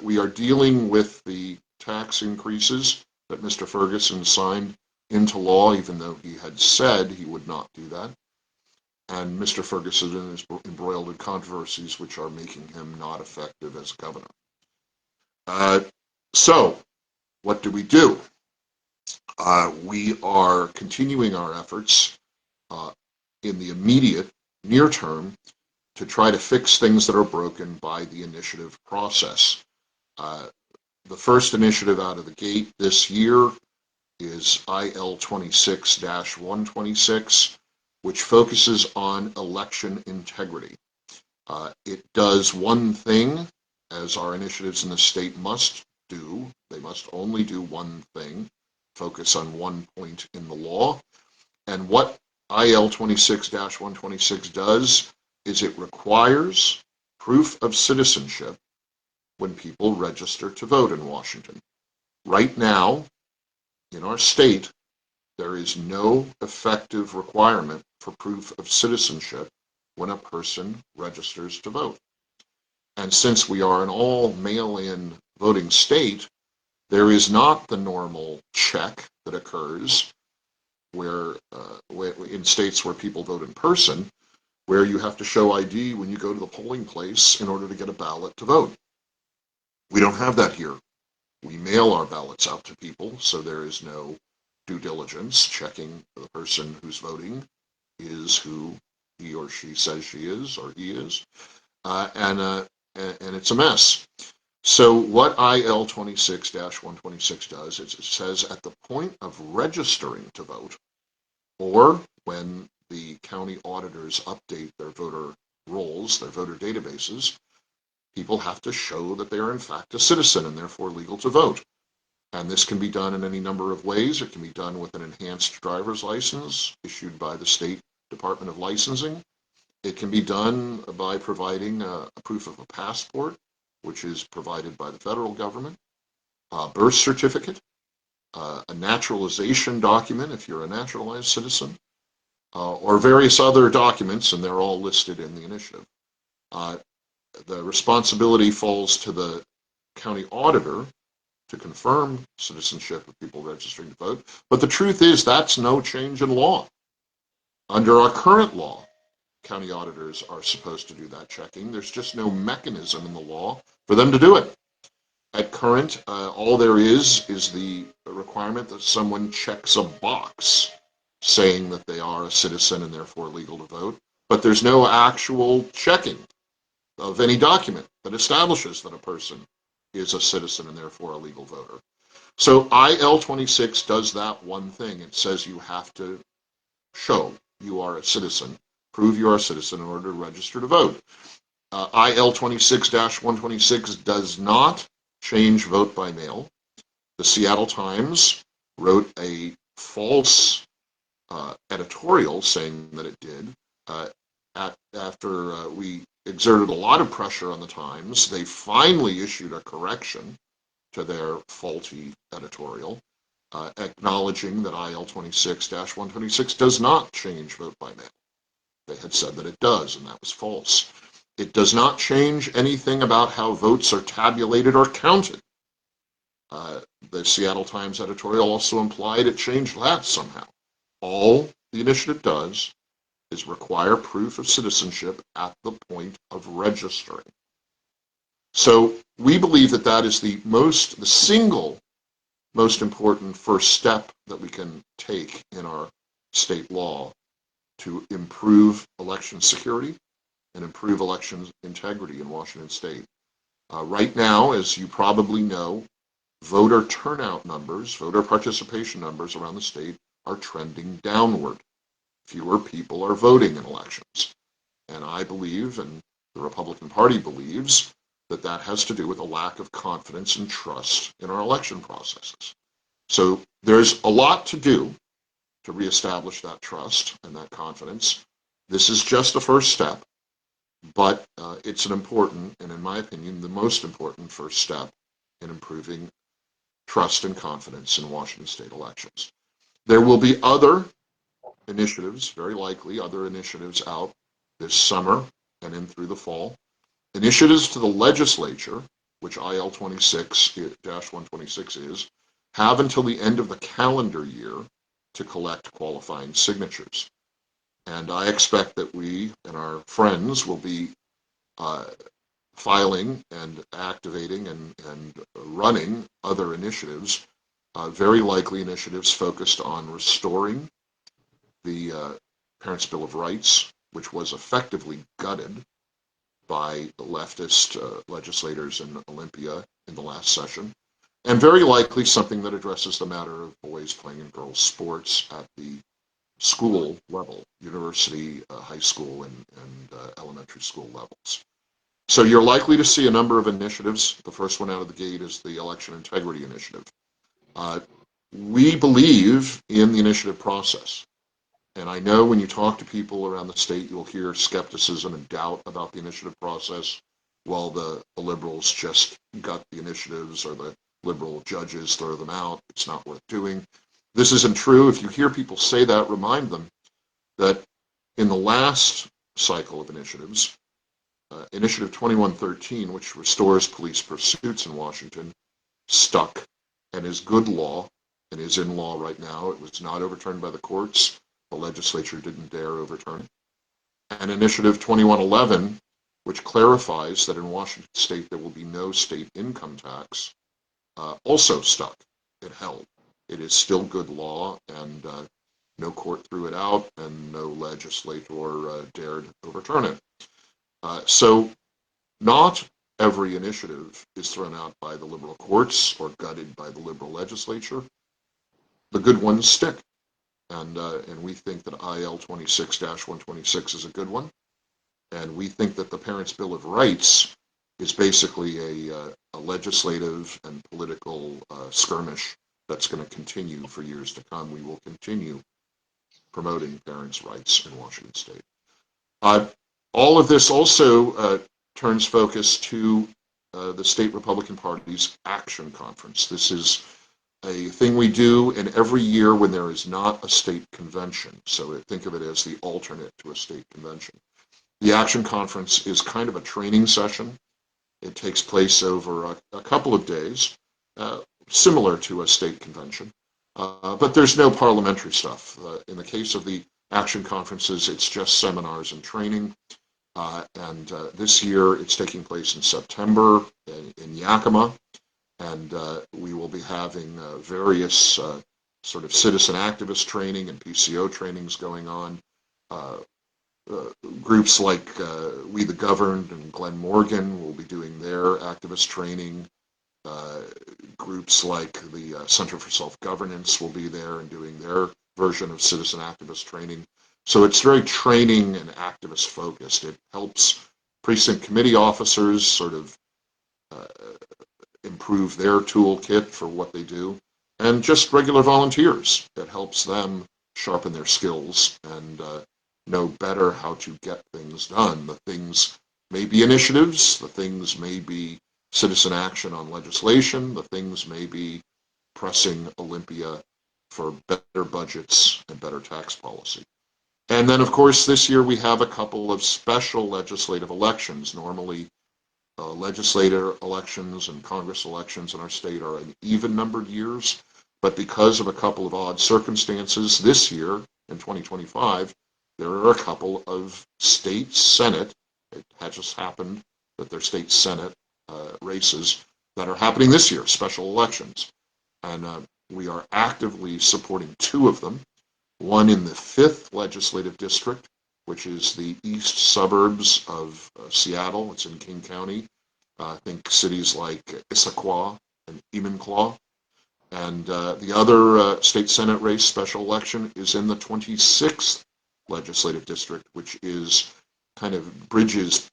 Speaker 2: We are dealing with the tax increases that Mr. Ferguson signed into law, even though he had said he would not do that. And Mr. Ferguson is embroiled in controversies which are making him not effective as governor. So, what do? We are continuing our efforts in the immediate, near term, to try to fix things that are broken by the initiative process. The first initiative out of the gate this year is IL 26-126, which focuses on election integrity. It does one thing, as our initiatives in the state must do. They must only do one thing, focus on one point in the law. And what IL 26-126 does is it requires proof of citizenship when people register to vote in Washington. Right now, in our state, there is no effective requirement for proof of citizenship when a person registers to vote. And since we are an all mail-in voting state, there is not the normal check that occurs where in states where people vote in person, where you have to show ID when you go to the polling place in order to get a ballot to vote. We don't have that here. We mail our ballots out to people, so there is no due diligence checking the person who's voting is who he or she says she is or he is, and it's a mess. So what IL 26-126 does is it says at the point of registering to vote, or when the county auditors update their voter rolls, their voter databases, people have to show that they are in fact a citizen and therefore legal to vote. And this can be done in any number of ways. It can be done with an enhanced driver's license issued by the State Department of Licensing. It can be done by providing a proof of a passport, which is provided by the federal government, a birth certificate, a naturalization document if you're a naturalized citizen, or various other documents, and they're all listed in the initiative. Uh, the responsibility falls to the county auditor to confirm citizenship of people registering to vote. But the truth is that's no change in law. Under our current law, county auditors are supposed to do that checking. There's just no mechanism in the law for them to do it. At current, all there is the requirement that someone checks a box saying that they are a citizen and therefore legal to vote, but there's no actual checking of any document that establishes that a person is a citizen and therefore a legal voter. So IL-26 does that one thing. It says you have to show you are a citizen, prove you are a citizen in order to register to vote. IL-26-126 does not change vote by mail. The Seattle Times wrote a false editorial saying that it did. After we exerted a lot of pressure on the Times, they finally issued a correction to their faulty editorial, acknowledging that IL-26-126 does not change vote by mail. They had said that it does, and that was false. It does not change anything about how votes are tabulated or counted. The Seattle Times editorial also implied it changed that somehow. All the initiative does is require proof of citizenship at the point of registering. So we believe that that is the single most important first step that we can take in our state law to improve election security and improve election integrity in Washington State. Right now, as you probably know, voter turnout numbers, voter participation numbers around the state are trending downward. Fewer people are voting in elections. And I believe, and the Republican Party believes, that that has to do with a lack of confidence and trust in our election processes. So there's a lot to do to reestablish that trust and that confidence. This is just a first step, but it's an important, and in my opinion, the most important first step in improving trust and confidence in Washington state elections. There will be other initiatives, very likely other initiatives out this summer and in through the fall. Initiatives to the legislature, which IL-26-126 is, have until the end of the calendar year to collect qualifying signatures. And I expect that we and our friends will be filing and activating and running other initiatives, very likely initiatives focused on restoring the Parents' Bill of Rights, which was effectively gutted by the leftist legislators in Olympia in the last session, and very likely something that addresses the matter of boys playing in girls' sports at the school level, university, high school, and elementary school levels. So you're likely to see a number of initiatives. The first one out of the gate is the Election Integrity Initiative. We believe in the initiative process. And I know when you talk to people around the state, you'll hear skepticism and doubt about the initiative process. Well, the liberals just gut the initiatives, or the liberal judges throw them out. It's not worth doing. This isn't true. If you hear people say that, remind them that in the last cycle of initiatives, Initiative 2113, which restores police pursuits in Washington, stuck and is good law and is in law right now. It was not overturned by the courts. The legislature didn't dare overturn it. And Initiative 2111, which clarifies that in Washington state there will be no state income tax, also stuck. It held. It is still good law, and no court threw it out, and no legislator dared overturn it. So not every initiative is thrown out by the liberal courts or gutted by the liberal legislature. The good ones stick. And we think that IL-26-126 is a good one. And we think that the Parents' Bill of Rights is basically a legislative and political skirmish that's going to continue for years to come. We will continue promoting parents' rights in Washington State. Uh, all of this also turns focus to the state Republican Party's Action Conference. This is a thing we do in every year when there is not a state convention. So think of it as the alternate to a state convention. The Action Conference is kind of a training session. It takes place over a couple of days, similar to a state convention. But there's no parliamentary stuff. In the case of the Action Conferences, it's just seminars and training. And this year it's taking place in September in Yakima. And we will be having various sort of citizen activist training and PCO trainings going on. Groups like We the Governed and Glenn Morgan will be doing their activist training. Groups like the Center for Self-Governance will be there and doing their version of citizen activist training. So it's very training and activist focused. It helps precinct committee officers sort of improve their toolkit for what they do, and just regular volunteers. It helps them sharpen their skills and know better how to get things done. The things may be initiatives, the things may be citizen action on legislation, the things may be pressing Olympia for better budgets and better tax policy. And then, of course, this year we have a couple of special legislative elections. Normally, legislative elections and Congress elections in our state are in even-numbered years, but because of a couple of odd circumstances this year, in 2025, there are a couple of state Senate, it had just happened that they're state Senate races that are happening this year, special elections. And we are actively supporting two of them, one in the 5th Legislative District, which is the east suburbs of Seattle. It's in King County. I think cities like Issaquah and Enumclaw. And the other state Senate race special election is in the 26th Legislative District, which is kind of bridges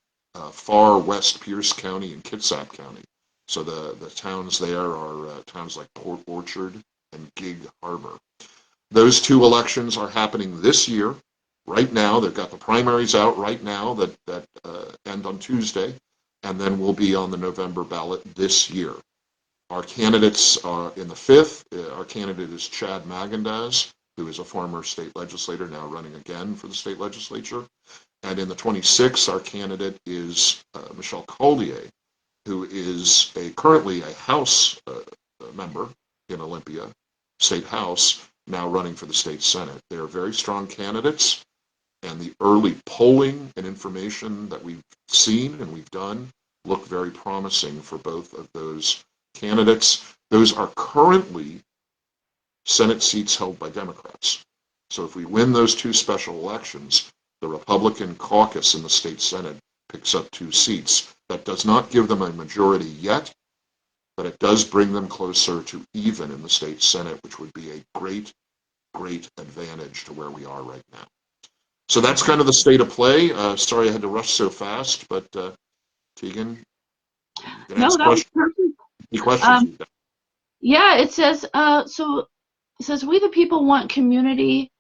Speaker 2: far west Pierce County and Kitsap County. So the towns there are towns like Port Orchard and Gig Harbor. Those two elections are happening this year. Right now, they've got the primaries out right now that end on Tuesday, and then we'll be on the November ballot this year. Our candidates are in the 5th. Our candidate is Chad Magandaz, who is a former state legislator, now running again for the state legislature. And in the 26th, our candidate is Michelle Collier, who is currently a House member in Olympia State House, now running for the state Senate. They are very strong candidates, and the early polling and information that we've seen and we've done look very promising for both of those candidates. Those are currently Senate seats held by Democrats. So if we win those two special elections, the Republican caucus in the state Senate picks up 2 seats. That does not give them a majority yet, but it does bring them closer to even in the state Senate, which would be a great, great advantage to where we are right now. So that's kind of the state of play. Sorry I had to rush so fast, but Tegan, you can
Speaker 3: No,
Speaker 2: ask
Speaker 3: that was
Speaker 2: questions.
Speaker 3: perfect.
Speaker 2: Any questions?
Speaker 3: Yeah, it says, we the people want community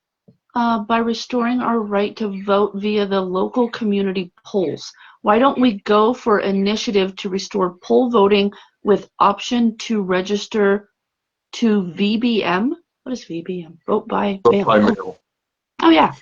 Speaker 3: by restoring our right to vote via the local community polls. Why don't we go for initiative to restore poll voting with option to register to VBM? What is VBM? Vote by mail.
Speaker 2: By mail.
Speaker 3: Oh yeah.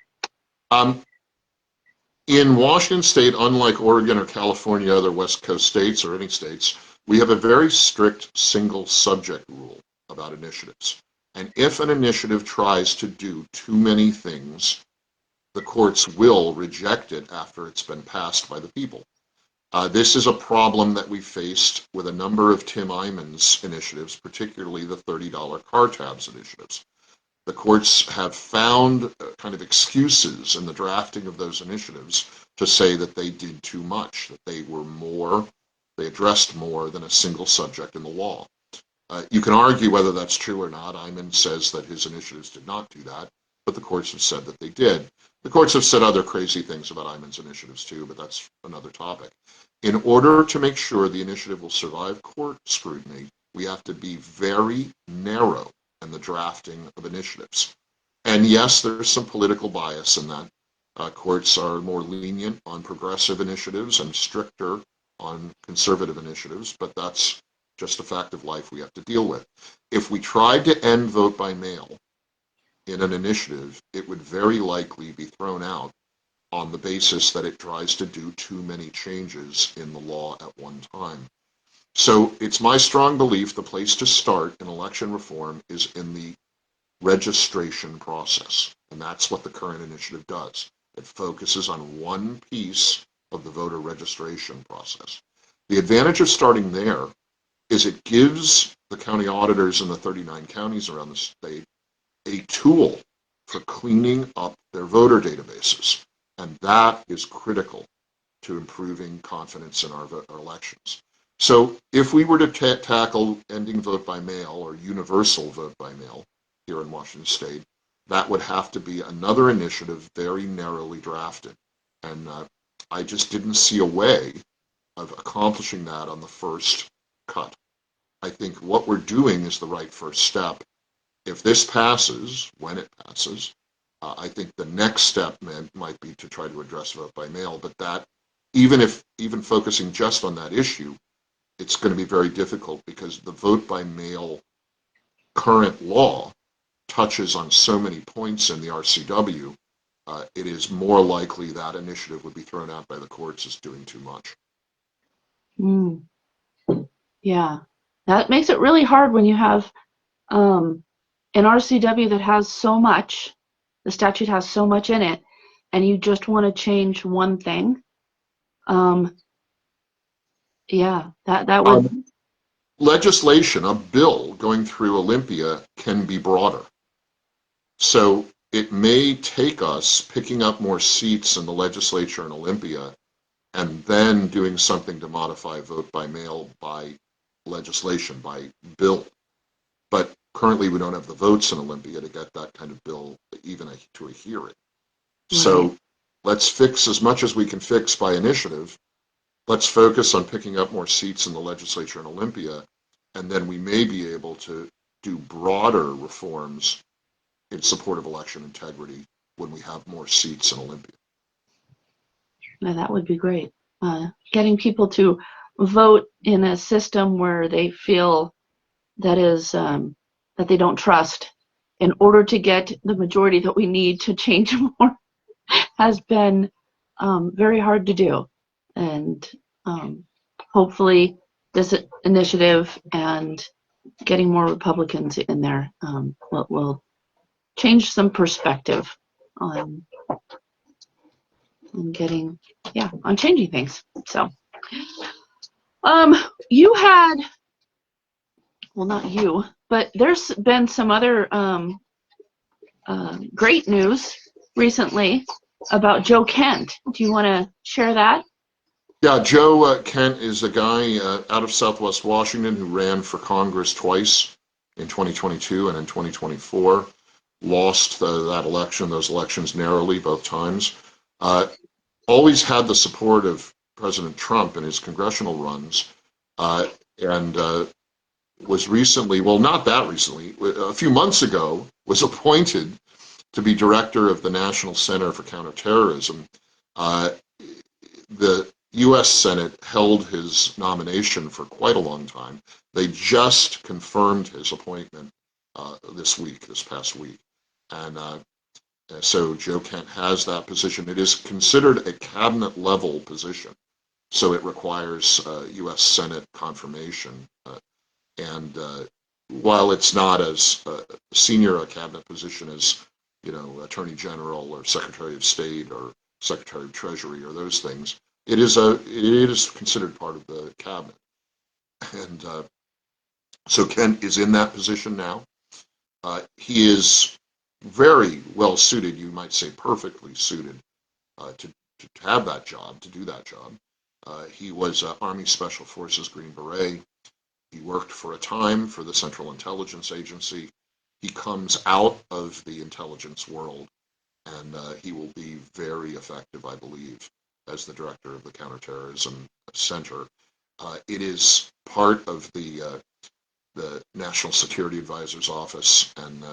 Speaker 2: In Washington State, unlike Oregon or California, other West Coast states or any states, we have a very strict single subject rule about initiatives. And if an initiative tries to do too many things, the courts will reject it after it's been passed by the people. This is a problem that we faced with a number of Tim Eyman's initiatives, particularly the $30 car tabs initiatives. The courts have found kind of excuses in the drafting of those initiatives to say that they did too much, that they addressed more than a single subject in the law. You can argue whether that's true or not. Eyman says that his initiatives did not do that, but the courts have said that they did. The courts have said other crazy things about Eyman's initiatives too, but that's another topic. In order to make sure the initiative will survive court scrutiny, we have to be very narrow in the drafting of initiatives. And yes, there's some political bias in that. Courts are more lenient on progressive initiatives and stricter on conservative initiatives, but that's just a fact of life we have to deal with. If we tried to end vote by mail in an initiative, it would very likely be thrown out on the basis that it tries to do too many changes in the law at one time. So it's my strong belief the place to start in election reform is in the registration process. And that's what the current initiative does. It focuses on one piece of the voter registration process. The advantage of starting there is it gives the county auditors in the 39 counties around the state a tool for cleaning up their voter databases. And that is critical to improving confidence in our elections. So if we were to tackle ending vote by mail or universal vote by mail here in Washington State, that would have to be another initiative very narrowly drafted. And I just didn't see a way of accomplishing that on the first cut. I think what we're doing is the right first step. If this passes, when it passes, I think the next step might be to try to address vote by mail, but that even focusing just on that issue, it's going to be very difficult because the vote by mail current law touches on so many points in the RCW, it is more likely that initiative would be thrown out by the courts as doing too much.
Speaker 3: Mm, yeah, that makes it really hard when you have an RCW that has so much, the statute has so much in it, and you just want to change one thing. Yeah, that would.
Speaker 2: Legislation, a bill going through Olympia can be broader. So it may take us picking up more seats in the legislature in Olympia and then doing something to modify vote by mail by legislation, by bill. But currently we don't have the votes in Olympia to get that kind of bill even to a hearing. So
Speaker 3: Right.
Speaker 2: let's fix as much as we can fix by initiative. Let's focus on picking up more seats in the legislature in Olympia, and then we may be able to do broader reforms in support of election integrity when we have more seats in Olympia.
Speaker 3: Yeah, that would be great. Getting people to vote in a system where they feel that is that they don't trust in order to get the majority that we need to change more has been very hard to do. And hopefully this initiative and getting more Republicans in there will change some perspective on getting, yeah, on changing things. So you had, well, not you, but there's been some other great news recently about Joe Kent. Do you want to share that?
Speaker 2: Yeah, Joe Kent is a guy out of Southwest Washington who ran for Congress twice in 2022 and in 2024. Lost those elections narrowly both times. Always had the support of President Trump in his congressional runs, and was recently, well, not that recently, a few months ago, was appointed to be director of the National Center for Counterterrorism. The U.S. Senate held his nomination for quite a long time. They just confirmed his appointment this past week. And so Joe Kent has that position. It is considered a cabinet level position, so it requires U.S. Senate confirmation. And while it's not as senior a cabinet position as, Attorney General or Secretary of State or Secretary of Treasury or those things, it is considered part of the cabinet. And so Kent is in that position now. He is very well suited, you might say perfectly suited, to have that job, to do that job. He was Army Special Forces Green Beret. He worked for a time for the Central Intelligence Agency. He comes out of the intelligence world, and he will be very effective, I believe, as the director of the Counterterrorism Center. It is part of the National Security Advisor's office and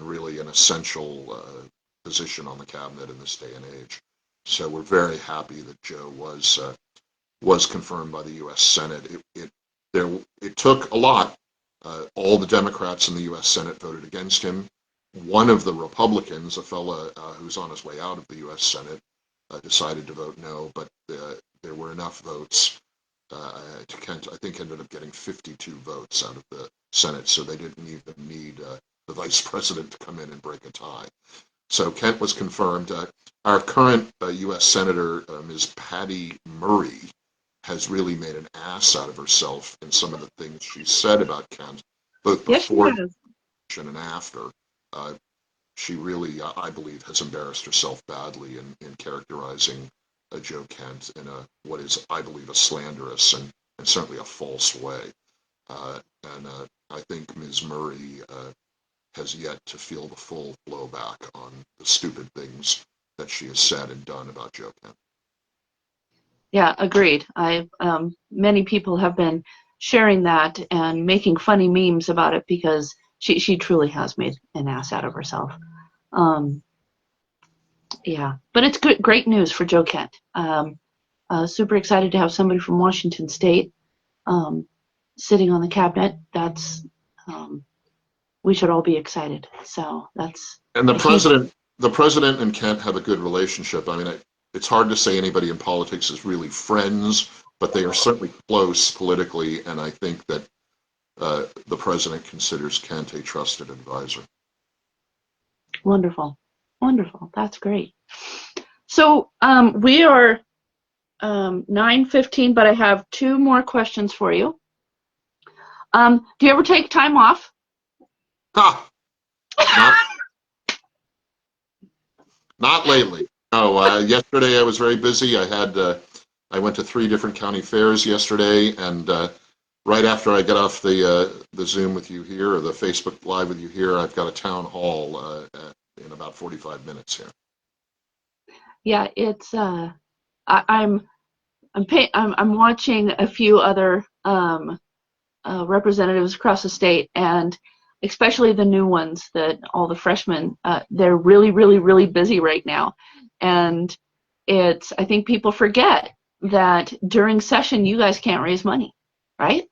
Speaker 2: really an essential position on the cabinet in this day and age. So we're very happy that Joe was confirmed by the U.S. Senate. It took a lot. All the Democrats in the U.S. Senate voted against him. One of the Republicans, a fellow who's on his way out of the U.S. Senate, decided to vote no, but there were enough votes. Kent, I think, ended up getting 52 votes out of the Senate, so they didn't even need the vice president to come in and break a tie. So Kent was confirmed. Our current U.S. Senator, Ms. Patty Murray, has really made an ass out of herself in some of the things she said about Kent, both before and after. She really, I believe, has embarrassed herself badly in characterizing Joe Kent in what is, I believe, a slanderous and certainly a false way. And I think Ms. Murray has yet to feel the full blowback on the stupid things that she has said and done about Joe Kent.
Speaker 3: Yeah, agreed. Many people have been sharing that and making funny memes about it because she truly has made an ass out of herself. Yeah, but it's great news for Joe Kent. Super excited to have somebody from Washington State sitting on the cabinet. That's we should all be excited. So that's.
Speaker 2: And the president and Kent have a good relationship. I mean, it's hard to say anybody in politics is really friends, but they are certainly close politically, and I think that the president considers Kent a trusted advisor.
Speaker 3: Wonderful. Wonderful. That's great. So we are 9:15, but I have 2 more questions for you. Do you ever take time off?
Speaker 2: Not lately. No, yesterday I was very busy. I went to 3 different county fairs yesterday, and right after I get off the Zoom with you here, or the Facebook Live with you here, I've got a town hall in about 45 minutes here.
Speaker 3: Yeah, it's I'm watching a few other representatives across the state, and especially the new ones, that all the freshmen, they're really, really, really busy right now. And I think people forget that during session you guys can't raise money, right?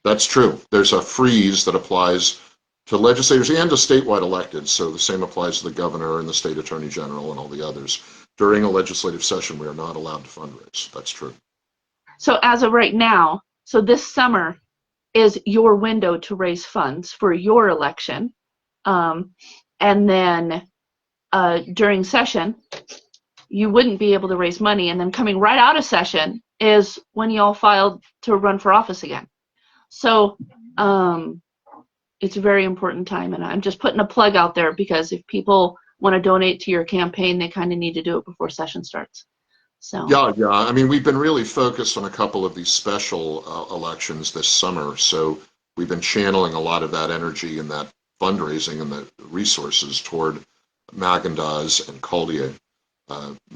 Speaker 2: That's true. There's a freeze that applies to legislators and to statewide electeds, so the same applies to the governor and the state attorney general and all the others. During a legislative session, we are not allowed to fundraise. That's true.
Speaker 3: So as of right now, so this summer is your window to raise funds for your election. And then during session, you wouldn't be able to raise money. And then coming right out of session is when you all filed to run for office again. So it's a very important time. And I'm just putting a plug out there, because if people want to donate to your campaign, they kind of need to do it before session starts. So.
Speaker 2: Yeah. I mean, we've been really focused on a couple of these special elections this summer. So we've been channeling a lot of that energy and that fundraising and the resources toward Magendas and Collier.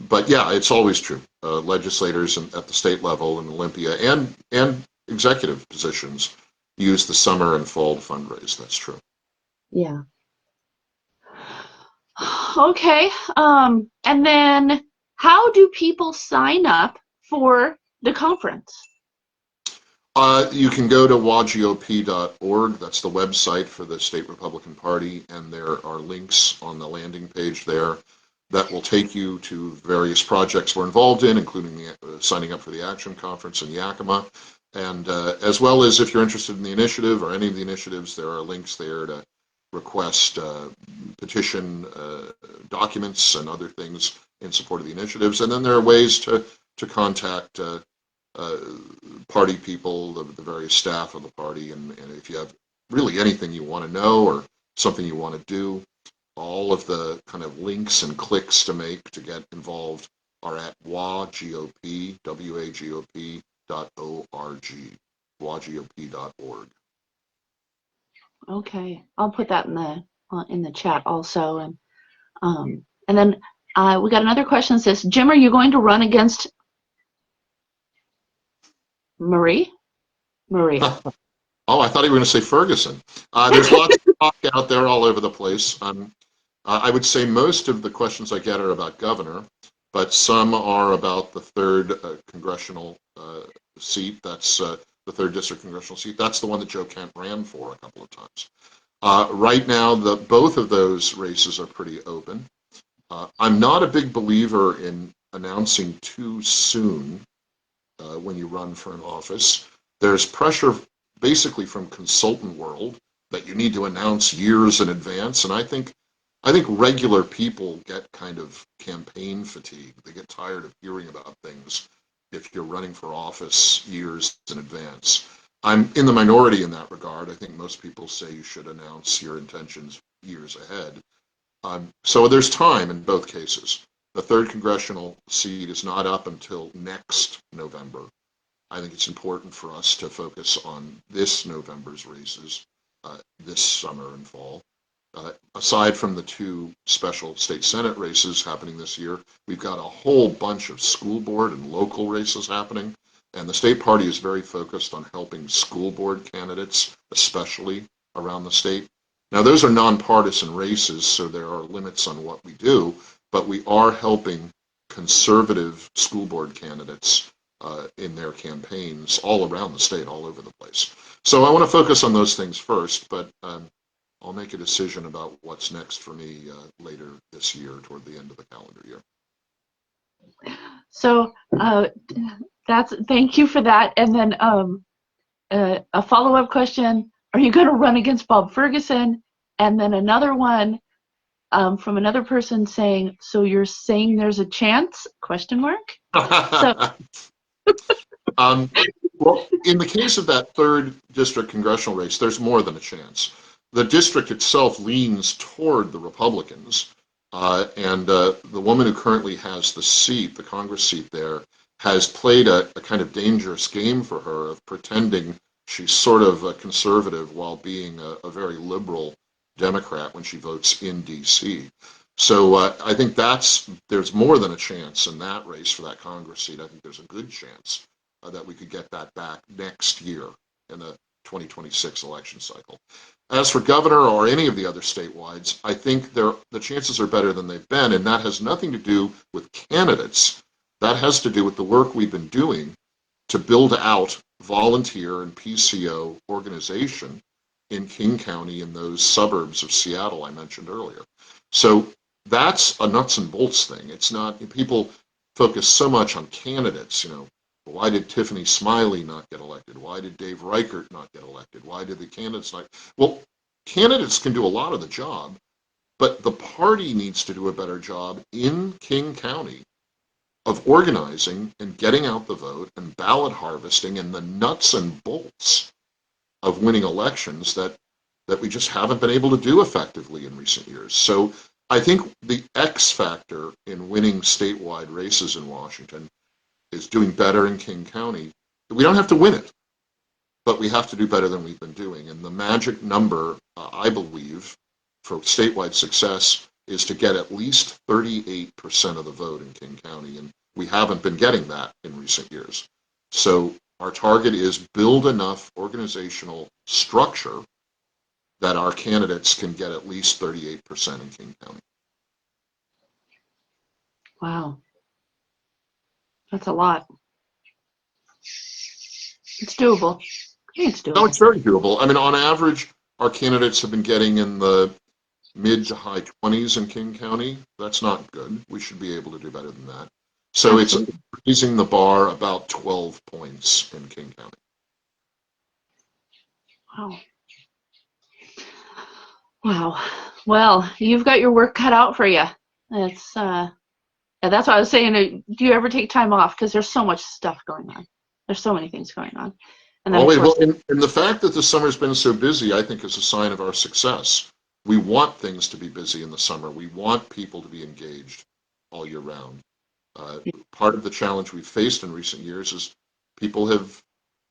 Speaker 2: But yeah, it's always true. Legislators at the state level in Olympia and executive positions use the summer and fall to fundraise. That's true.
Speaker 3: Yeah. Okay. And then how do people sign up for the conference?
Speaker 2: You can go to wagop.org. That's the website for the State Republican Party, and there are links on the landing page there that will take you to various projects we're involved in, including signing up for the Action Conference in Yakima. And as well as, if you're interested in the initiative or any of the initiatives, there are links there to request petition documents and other things in support of the initiatives. And then there are ways to contact party people, the various staff of the party, and if you have really anything you want to know or something you want to do, all of the kind of links and clicks to make to get involved are at wagop, wagop.org, wagop.org.
Speaker 3: Okay, I'll put that in the chat also, and then we got another question that says, Jim, are you going to run against Maria.
Speaker 2: Oh, I thought you were going to say Ferguson. There's lots of talk out there all over the place. I would say most of the questions I get are about governor, but some are about the third congressional seat. That's the third district congressional seat. That's the one that Joe Kent ran for a couple of times. Right now, both of those races are pretty open. I'm not a big believer in announcing too soon when you run for an office. There's pressure basically from consultant world that you need to announce years in advance, and I think regular people get kind of campaign fatigue. They get tired of hearing about things if you're running for office years in advance. I'm in the minority in that regard. I think most people say you should announce your intentions years ahead. So there's time in both cases. The third congressional seat is not up until next November. I think it's important for us to focus on this November's races, this summer and fall. Aside from the two special state Senate races happening this year, we've got a whole bunch of school board and local races happening. And the state party is very focused on helping school board candidates, especially around the state. Now, those are nonpartisan races, so there are limits on what we do, but we are helping conservative school board candidates in their campaigns all around the state, all over the place. So I want to focus on those things first, but I'll make a decision about what's next for me later this year, toward the end of the calendar year.
Speaker 3: So thank you for that. And then a follow-up question: are you going to run against Bob Ferguson? And then another one from another person saying, "So you're saying there's a chance?" Question mark. So.
Speaker 2: Well, in the case of that third district congressional race, there's more than a chance. The district itself leans toward the Republicans, and the woman who currently has the seat, the Congress seat there, has played a kind of dangerous game for her of pretending she's sort of a conservative while being a very liberal Democrat when she votes in D.C. So I think there's more than a chance in that race for that Congress seat. I think there's a good chance that we could get that back next year in the 2026 election cycle. As for governor or any of the other statewide, I think the chances are better than they've been, and that has nothing to do with candidates. That has to do with the work we've been doing to build out volunteer and PCO organization in King County in those suburbs of Seattle I mentioned earlier. So that's a nuts and bolts thing. It's not, people focus so much on candidates, why did Tiffany Smiley not get elected? Why did Dave Reichert not get elected? Why did the candidates not? Well, candidates can do a lot of the job, but the party needs to do a better job in King County of organizing and getting out the vote and ballot harvesting and the nuts and bolts of winning elections that we just haven't been able to do effectively in recent years. So I think the X factor in winning statewide races in Washington is doing better in King County. We don't have to win it, but we have to do better than we've been doing. And the magic number, I believe, for statewide success is to get at least 38% of the vote in King County, and we haven't been getting that in recent years. So our target is build enough organizational structure that our candidates can get at least 38% in King County.
Speaker 3: Wow. That's a lot. It's doable. It's doable.
Speaker 2: No, it's very doable. I mean, on average, our candidates have been getting in the mid to high 20s in King County. That's not good. We should be able to do better than that. So Absolutely. It's raising the bar about 12 points in King County.
Speaker 3: Wow. Wow. Well, you've got your work cut out for you. That's what I was saying. Do you ever take time off? Because there's so much stuff going on. There's so many things going on. And then,
Speaker 2: and the fact that the summer's been so busy, I think, is a sign of our success. We want things to be busy in the summer. We want people to be engaged all year round. Part of the challenge we've faced in recent years is people have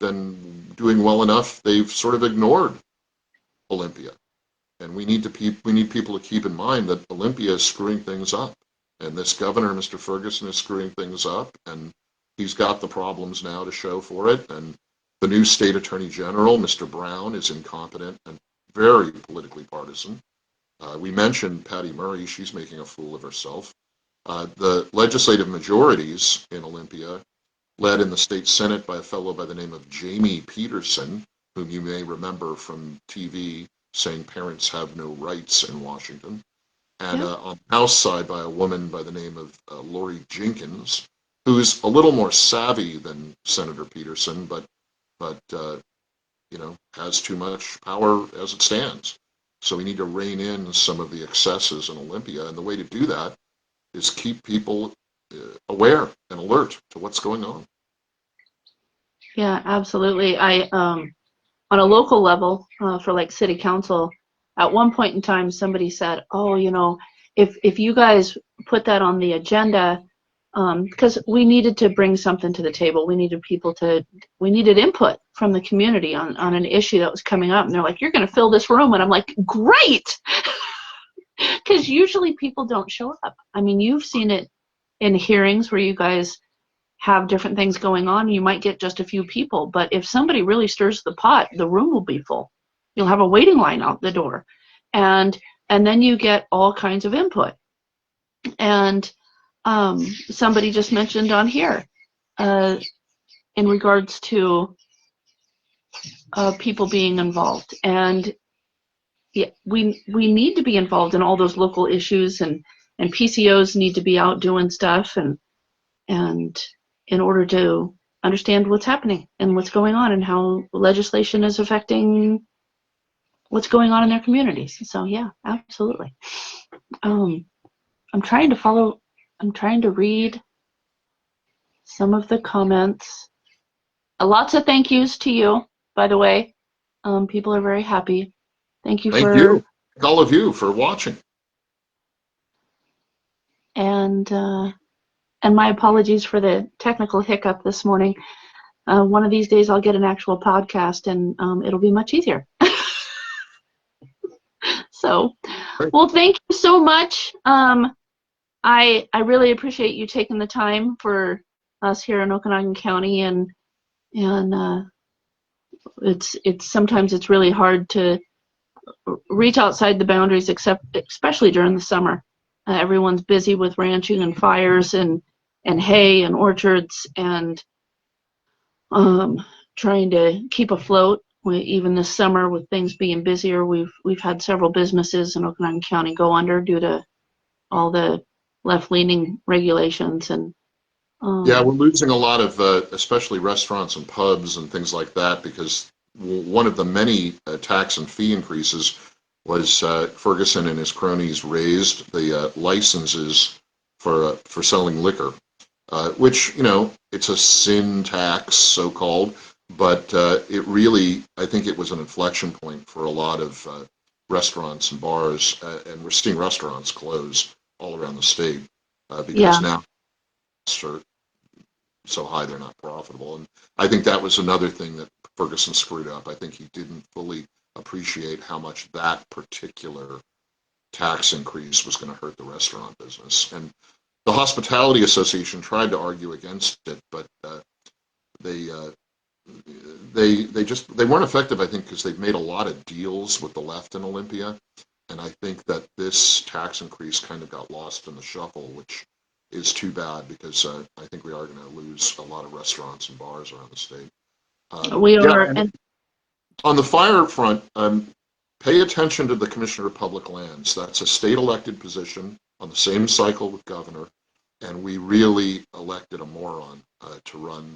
Speaker 2: been doing well enough, they've sort of ignored Olympia. And we need people to keep in mind that Olympia is screwing things up. And this governor, Mr. Ferguson, is screwing things up. And he's got the problems now to show for it. And the new state attorney general, Mr. Brown, is incompetent and very politically partisan. We mentioned Patty Murray. She's making a fool of herself. The legislative majorities in Olympia, led in the state Senate by a fellow by the name of Jamie Peterson, whom you may remember from TV saying parents have no rights in Washington, and
Speaker 3: Yeah.
Speaker 2: on the House side by a woman by the name of Lori Jenkins, who's a little more savvy than Senator Peterson, but has too much power as it stands. So we need to rein in some of the excesses in Olympia, and the way to do that is keep people aware and alert to what's going on.
Speaker 3: Yeah, absolutely. I on a local level, for like city council, at one point in time, somebody said, "Oh, if you guys put that on the agenda, because we needed to bring something to the table, we needed input from the community on an issue that was coming up." And they're like, "You're going to fill this room," and I'm like, "Great," because usually people don't show up. I mean, you've seen it in hearings where you guys have different things going on. You might get just a few people, but if somebody really stirs the pot, the room will be full. You'll have a waiting line out the door, and then you get all kinds of input. And somebody just mentioned on here, in regards to people being involved, and yeah, we need to be involved in all those local issues, and PCOs need to be out doing stuff, and in order to understand what's happening and what's going on and how legislation is affecting what's going on in their communities. So yeah, absolutely. I'm trying to read some of the comments. Lots of thank yous to you, by the way. People are very happy. Thank you
Speaker 2: Thank you, all of you, for watching.
Speaker 3: And my apologies for the technical hiccup this morning. One of these days I'll get an actual podcast, and it'll be much easier. So, well, thank you so much. I really appreciate you taking the time for us here in Okanagan County, and it's sometimes it's really hard to reach outside the boundaries, especially during the summer. Everyone's busy with ranching and fires and hay and orchards, and trying to keep afloat. Even this summer, with things being busier, we've had several businesses in Okanagan County go under due to all the left-leaning regulations. And
Speaker 2: yeah, we're losing a lot of, especially restaurants and pubs and things like that, because one of the many tax and fee increases was Ferguson and his cronies raised the licenses for selling liquor, which, it's a sin tax, so-called, but it really, I think it was an inflection point for a lot of restaurants and bars, and we're seeing restaurants close all around the state because now are so high they're not profitable. And I think that was another thing that Ferguson screwed up. I think he didn't fully appreciate how much that particular tax increase was going to hurt the restaurant business. And the Hospitality Association tried to argue against it, but they weren't effective, I think, because they've made a lot of deals with the left in Olympia. And I think that this tax increase kind of got lost in the shuffle, which is too bad, because I think we are going to lose a lot of restaurants and bars around the state.
Speaker 3: We are.
Speaker 2: And on the fire front, pay attention to the Commissioner of Public Lands. That's a state elected position on the same cycle with governor, and we really elected a moron to run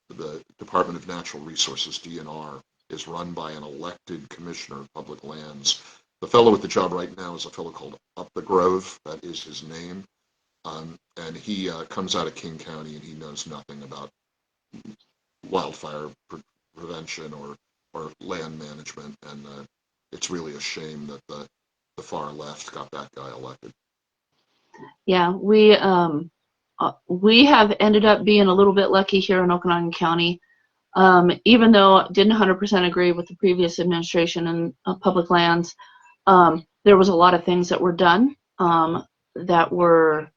Speaker 2: the Department of Natural Resources. DNR is run by an elected Commissioner of Public Lands. The fellow with the job right now is a fellow called Up the Grove. That is his name. And he comes out of King County, and he knows nothing about wildfire prevention or land management. And it's really a shame that the far left got that guy elected.
Speaker 3: Yeah, we have ended up being a little bit lucky here in Okanagan County. Even though I didn't 100% agree with the previous administration and public lands, there was a lot of things that were done that were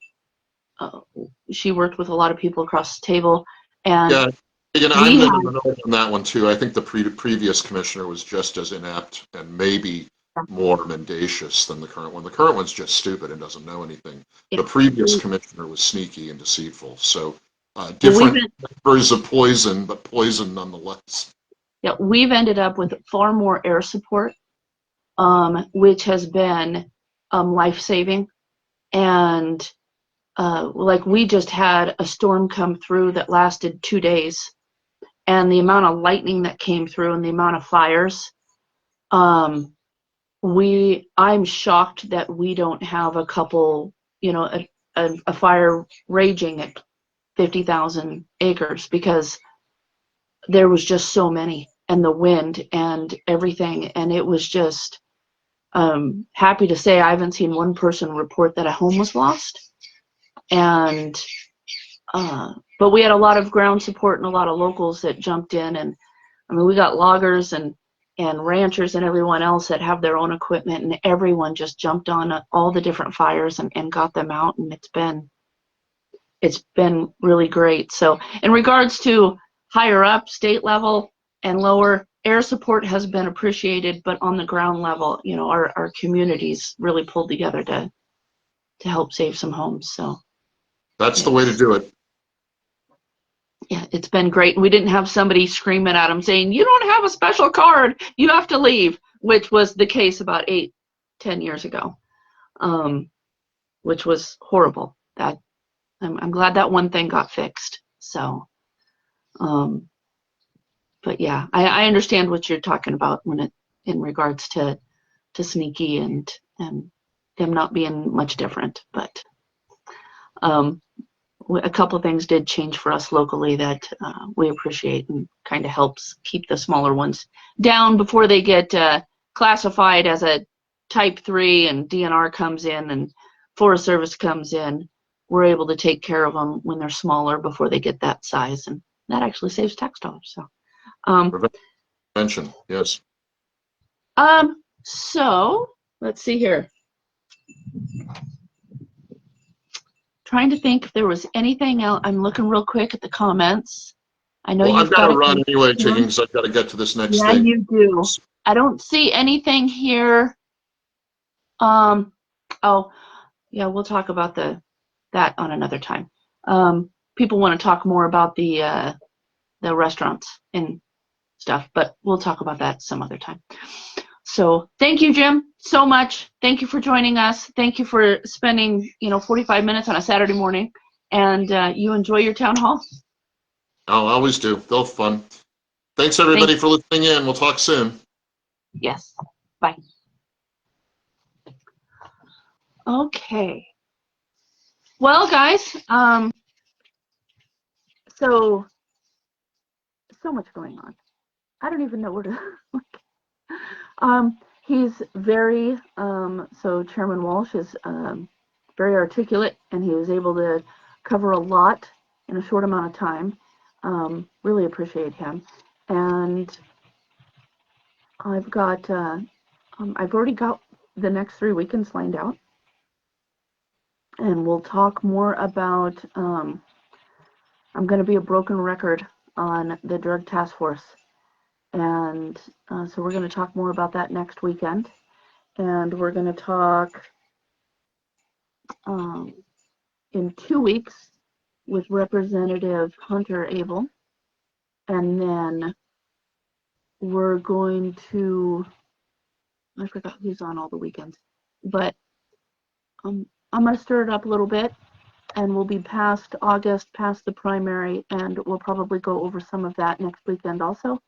Speaker 3: she worked with a lot of people across the table, and
Speaker 2: Yeah, again,
Speaker 3: we
Speaker 2: I'm in the
Speaker 3: had
Speaker 2: minority on that one too. I think the previous commissioner was just as inept and maybe more mendacious than the current one. The current one's just stupid and doesn't know anything.
Speaker 3: yeah,
Speaker 2: The previous commissioner was sneaky and deceitful. So
Speaker 3: well,
Speaker 2: different flavors of poison, but poison nonetheless.
Speaker 3: we've ended up with far more air support, which has been life-saving. And like we just had a storm come through that lasted 2 days, and the amount of lightning that came through and the amount of fires, I'm shocked that we don't have a couple, a fire raging at 50,000 acres, because there was just so many, and the wind and everything, and it was just happy to say I haven't seen one person report that a home was lost. And but we had a lot of ground support and a lot of locals that jumped in, and I mean, we got loggers and ranchers and everyone else that have their own equipment, and everyone just jumped on all the different fires and got them out, and it's been really great. So in regards to higher up, state level and lower, air support has been appreciated, but on the ground level, our communities really pulled together to help save some homes. So
Speaker 2: That's the way to do it.
Speaker 3: yeah, it's been great. We didn't have somebody screaming at them saying, "You don't have a special card, you have to leave," which was the case about 8-10 years ago, which was horrible. That I'm glad that one thing got fixed. So, but yeah, I understand what you're talking about in regards to sneaky and them not being much different. But a couple of things did change for us locally that we appreciate, and kind of helps keep the smaller ones down before they get classified as a type 3 and DNR comes in and Forest Service comes in. We're able to take care of them when they're smaller before they get that size, and that actually saves tax dollars. So
Speaker 2: Prevention, yes.
Speaker 3: So let's see here. Trying to think if there was anything else. I'm looking real quick at the comments. I know
Speaker 2: Well, I've
Speaker 3: you've
Speaker 2: got
Speaker 3: got
Speaker 2: to
Speaker 3: to
Speaker 2: run anyway, Chicken, because I've got to get to this next
Speaker 3: Yeah,
Speaker 2: thing.
Speaker 3: you do. I don't see anything here. Oh, yeah, we'll talk about that on another time. People want to talk more about the restaurants and stuff, but we'll talk about that some other time. So thank you, Jim, so much. Thank you for joining us. Thank you for spending 45 minutes on a Saturday morning, and you enjoy your town hall.
Speaker 2: I'll always do. They're fun. Thanks, everybody, for listening in. We'll talk soon.
Speaker 3: Yes. Bye. Okay. Well, guys, so much going on. I don't even know where to. He's very so Chairman Walsh is very articulate, and he was able to cover a lot in a short amount of time. Really appreciate him. And I've already got the next 3 weekends lined out, and we'll talk more about. I'm going to be a broken record on the drug task force, and so we're going to talk more about that next weekend. And we're going to talk in 2 weeks with Representative Hunter Abel, and then we're going to, I forgot who's on all the weekends, but I'm going to stir it up a little bit, and we'll be past August, past the primary, and we'll probably go over some of that next weekend also.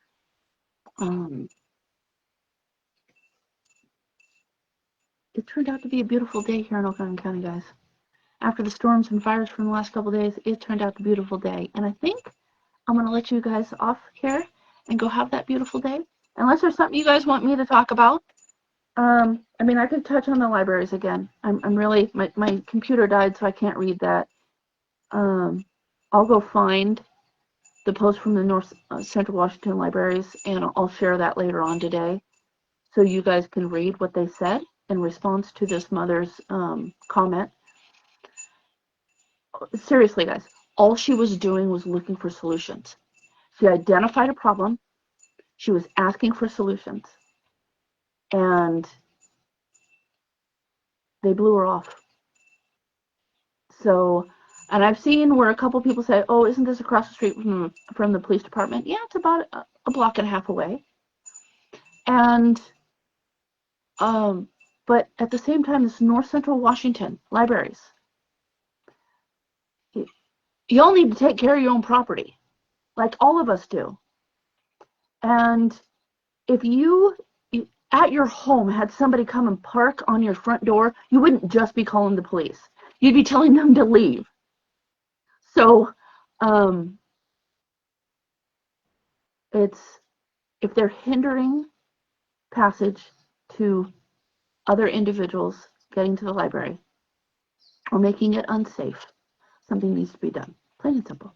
Speaker 3: It turned out to be a beautiful day here in Oakland County, guys. After the storms and fires from the last couple of days, it turned out a beautiful day. And I think I'm going to let you guys off here and go have that beautiful day. Unless there's something you guys want me to talk about. I mean, I could touch on the libraries again. I'm really, my computer died, so I can't read that. I'll go find the post from the North Central Washington libraries, and I'll share that later on today, so you guys can read what they said in response to this mother's comment. seriously, guys, all she was doing was looking for solutions. She identified a problem. She was asking for solutions. And they blew her off. So, and I've seen where a couple people say, oh, isn't this across the street from the police department? Yeah, it's about a block and a half away. And, but at the same time, this North Central Washington libraries, you all need to take care of your own property, like all of us do. And if you at your home had somebody come and park on your front door, you wouldn't just be calling the police. You'd be telling them to leave. So it's, if they're hindering passage to other individuals getting to the library or making it unsafe, something needs to be done. Plain and simple.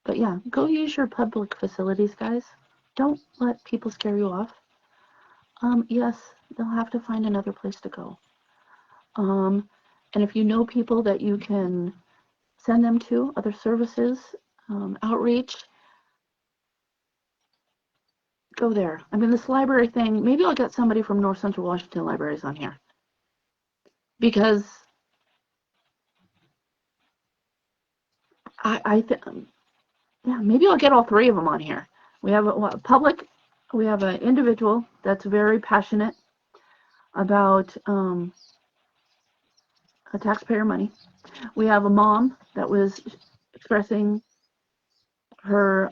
Speaker 3: But yeah, go use your public facilities, guys. Don't let people scare you off. Yes, they'll have to find another place to go. And if you know people that you can send them to, other services, outreach, go there. I mean, this library thing, maybe I'll get somebody from North Central Washington Libraries on here. Because yeah, maybe I'll get all three of them on here. We have we have an individual that's very passionate about taxpayer money. We have a mom that was expressing her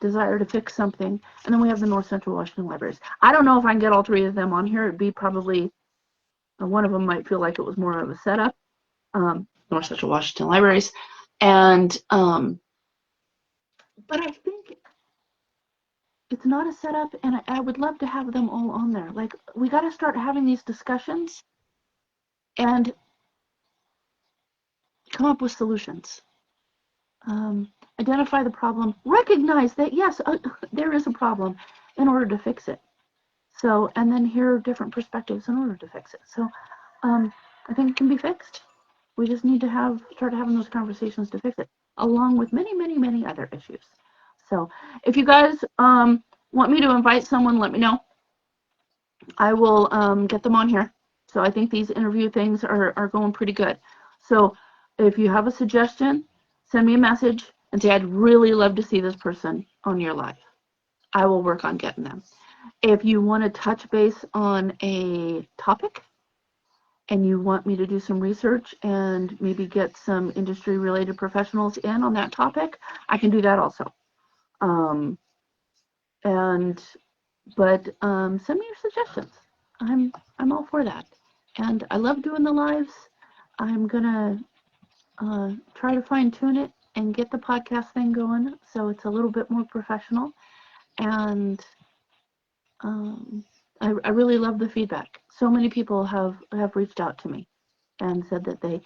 Speaker 3: desire to fix something, and then we have the North Central Washington Libraries. I don't know if I can get all three of them on here. It'd be probably, one of them might feel like it was more of a setup, North Central Washington Libraries, and but I think it's not a setup, and I would love to have them all on there. Like, we got to start having these discussions and come up with solutions. Identify the problem, recognize that, yes, there is a problem in order to fix it. So, and then hear different perspectives in order to fix it. So, I think it can be fixed. We just need to start having those conversations to fix it, along with many, many, many other issues. So, if you guys want me to invite someone, let me know. I will get them on here. So I think these interview things are going pretty good. So if you have a suggestion, send me a message and say, I'd really love to see this person on your live. I will work on getting them. If you want to touch base on a topic and you want me to do some research and maybe get some industry related professionals in on that topic, I can do that also. But send me your suggestions. I'm all for that. And I love doing the lives. I'm gonna try to fine tune it and get the podcast thing going so it's a little bit more professional. And I really love the feedback. So many people have reached out to me and said that they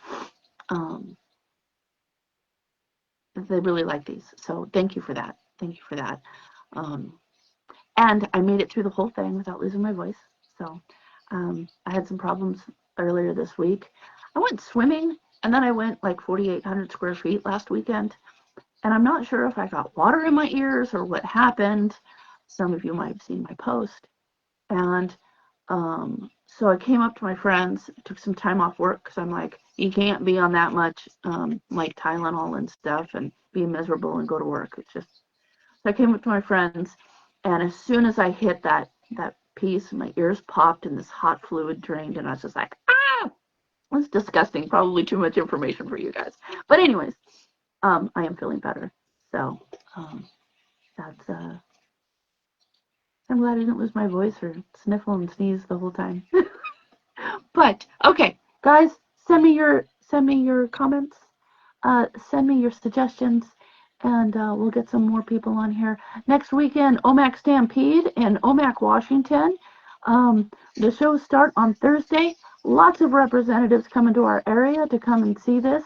Speaker 3: really like these. So thank you for that. Thank you for that. And I made it through the whole thing without losing my voice. So I had some problems earlier this week. I went swimming, and then I went like 4,800 square feet last weekend. And I'm not sure if I got water in my ears or what happened. Some of you might have seen my post. And so I came up to my friends, took some time off work because I'm like, you can't be on that much like Tylenol and stuff and be miserable and go to work. It's just, so I came up to my friends, and as soon as I hit that piece, my ears popped and this hot fluid drained, and I was just like, ah, it's disgusting. Probably too much information for you guys. But anyways, I am feeling better. So that's I'm glad I didn't lose my voice or sniffle and sneeze the whole time. But okay, guys, send me your comments, send me your suggestions, and we'll get some more people on here next weekend. OMAC Stampede in OMAC, Washington. The shows start on Thursday. Lots of representatives coming to our area to come and see this,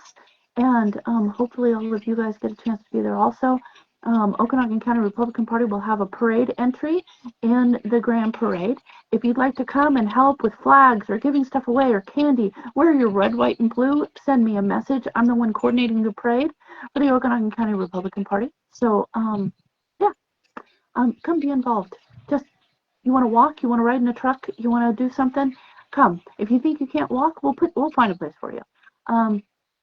Speaker 3: and hopefully all of you guys get a chance to be there also. Okanagan County Republican Party will have a parade entry in the Grand Parade. If you'd like to come and help with flags or giving stuff away or candy, wear your red, white, and blue, send me a message. I'm the one coordinating the parade for the Okanagan County Republican Party. So, yeah, come be involved. Just, you want to walk, you want to ride in a truck, you want to do something, come. If you think you can't walk, we'll find a place for you.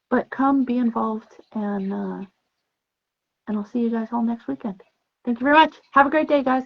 Speaker 3: But come, be involved, and I'll see you guys all next weekend. Thank you very much. Have a great day, guys.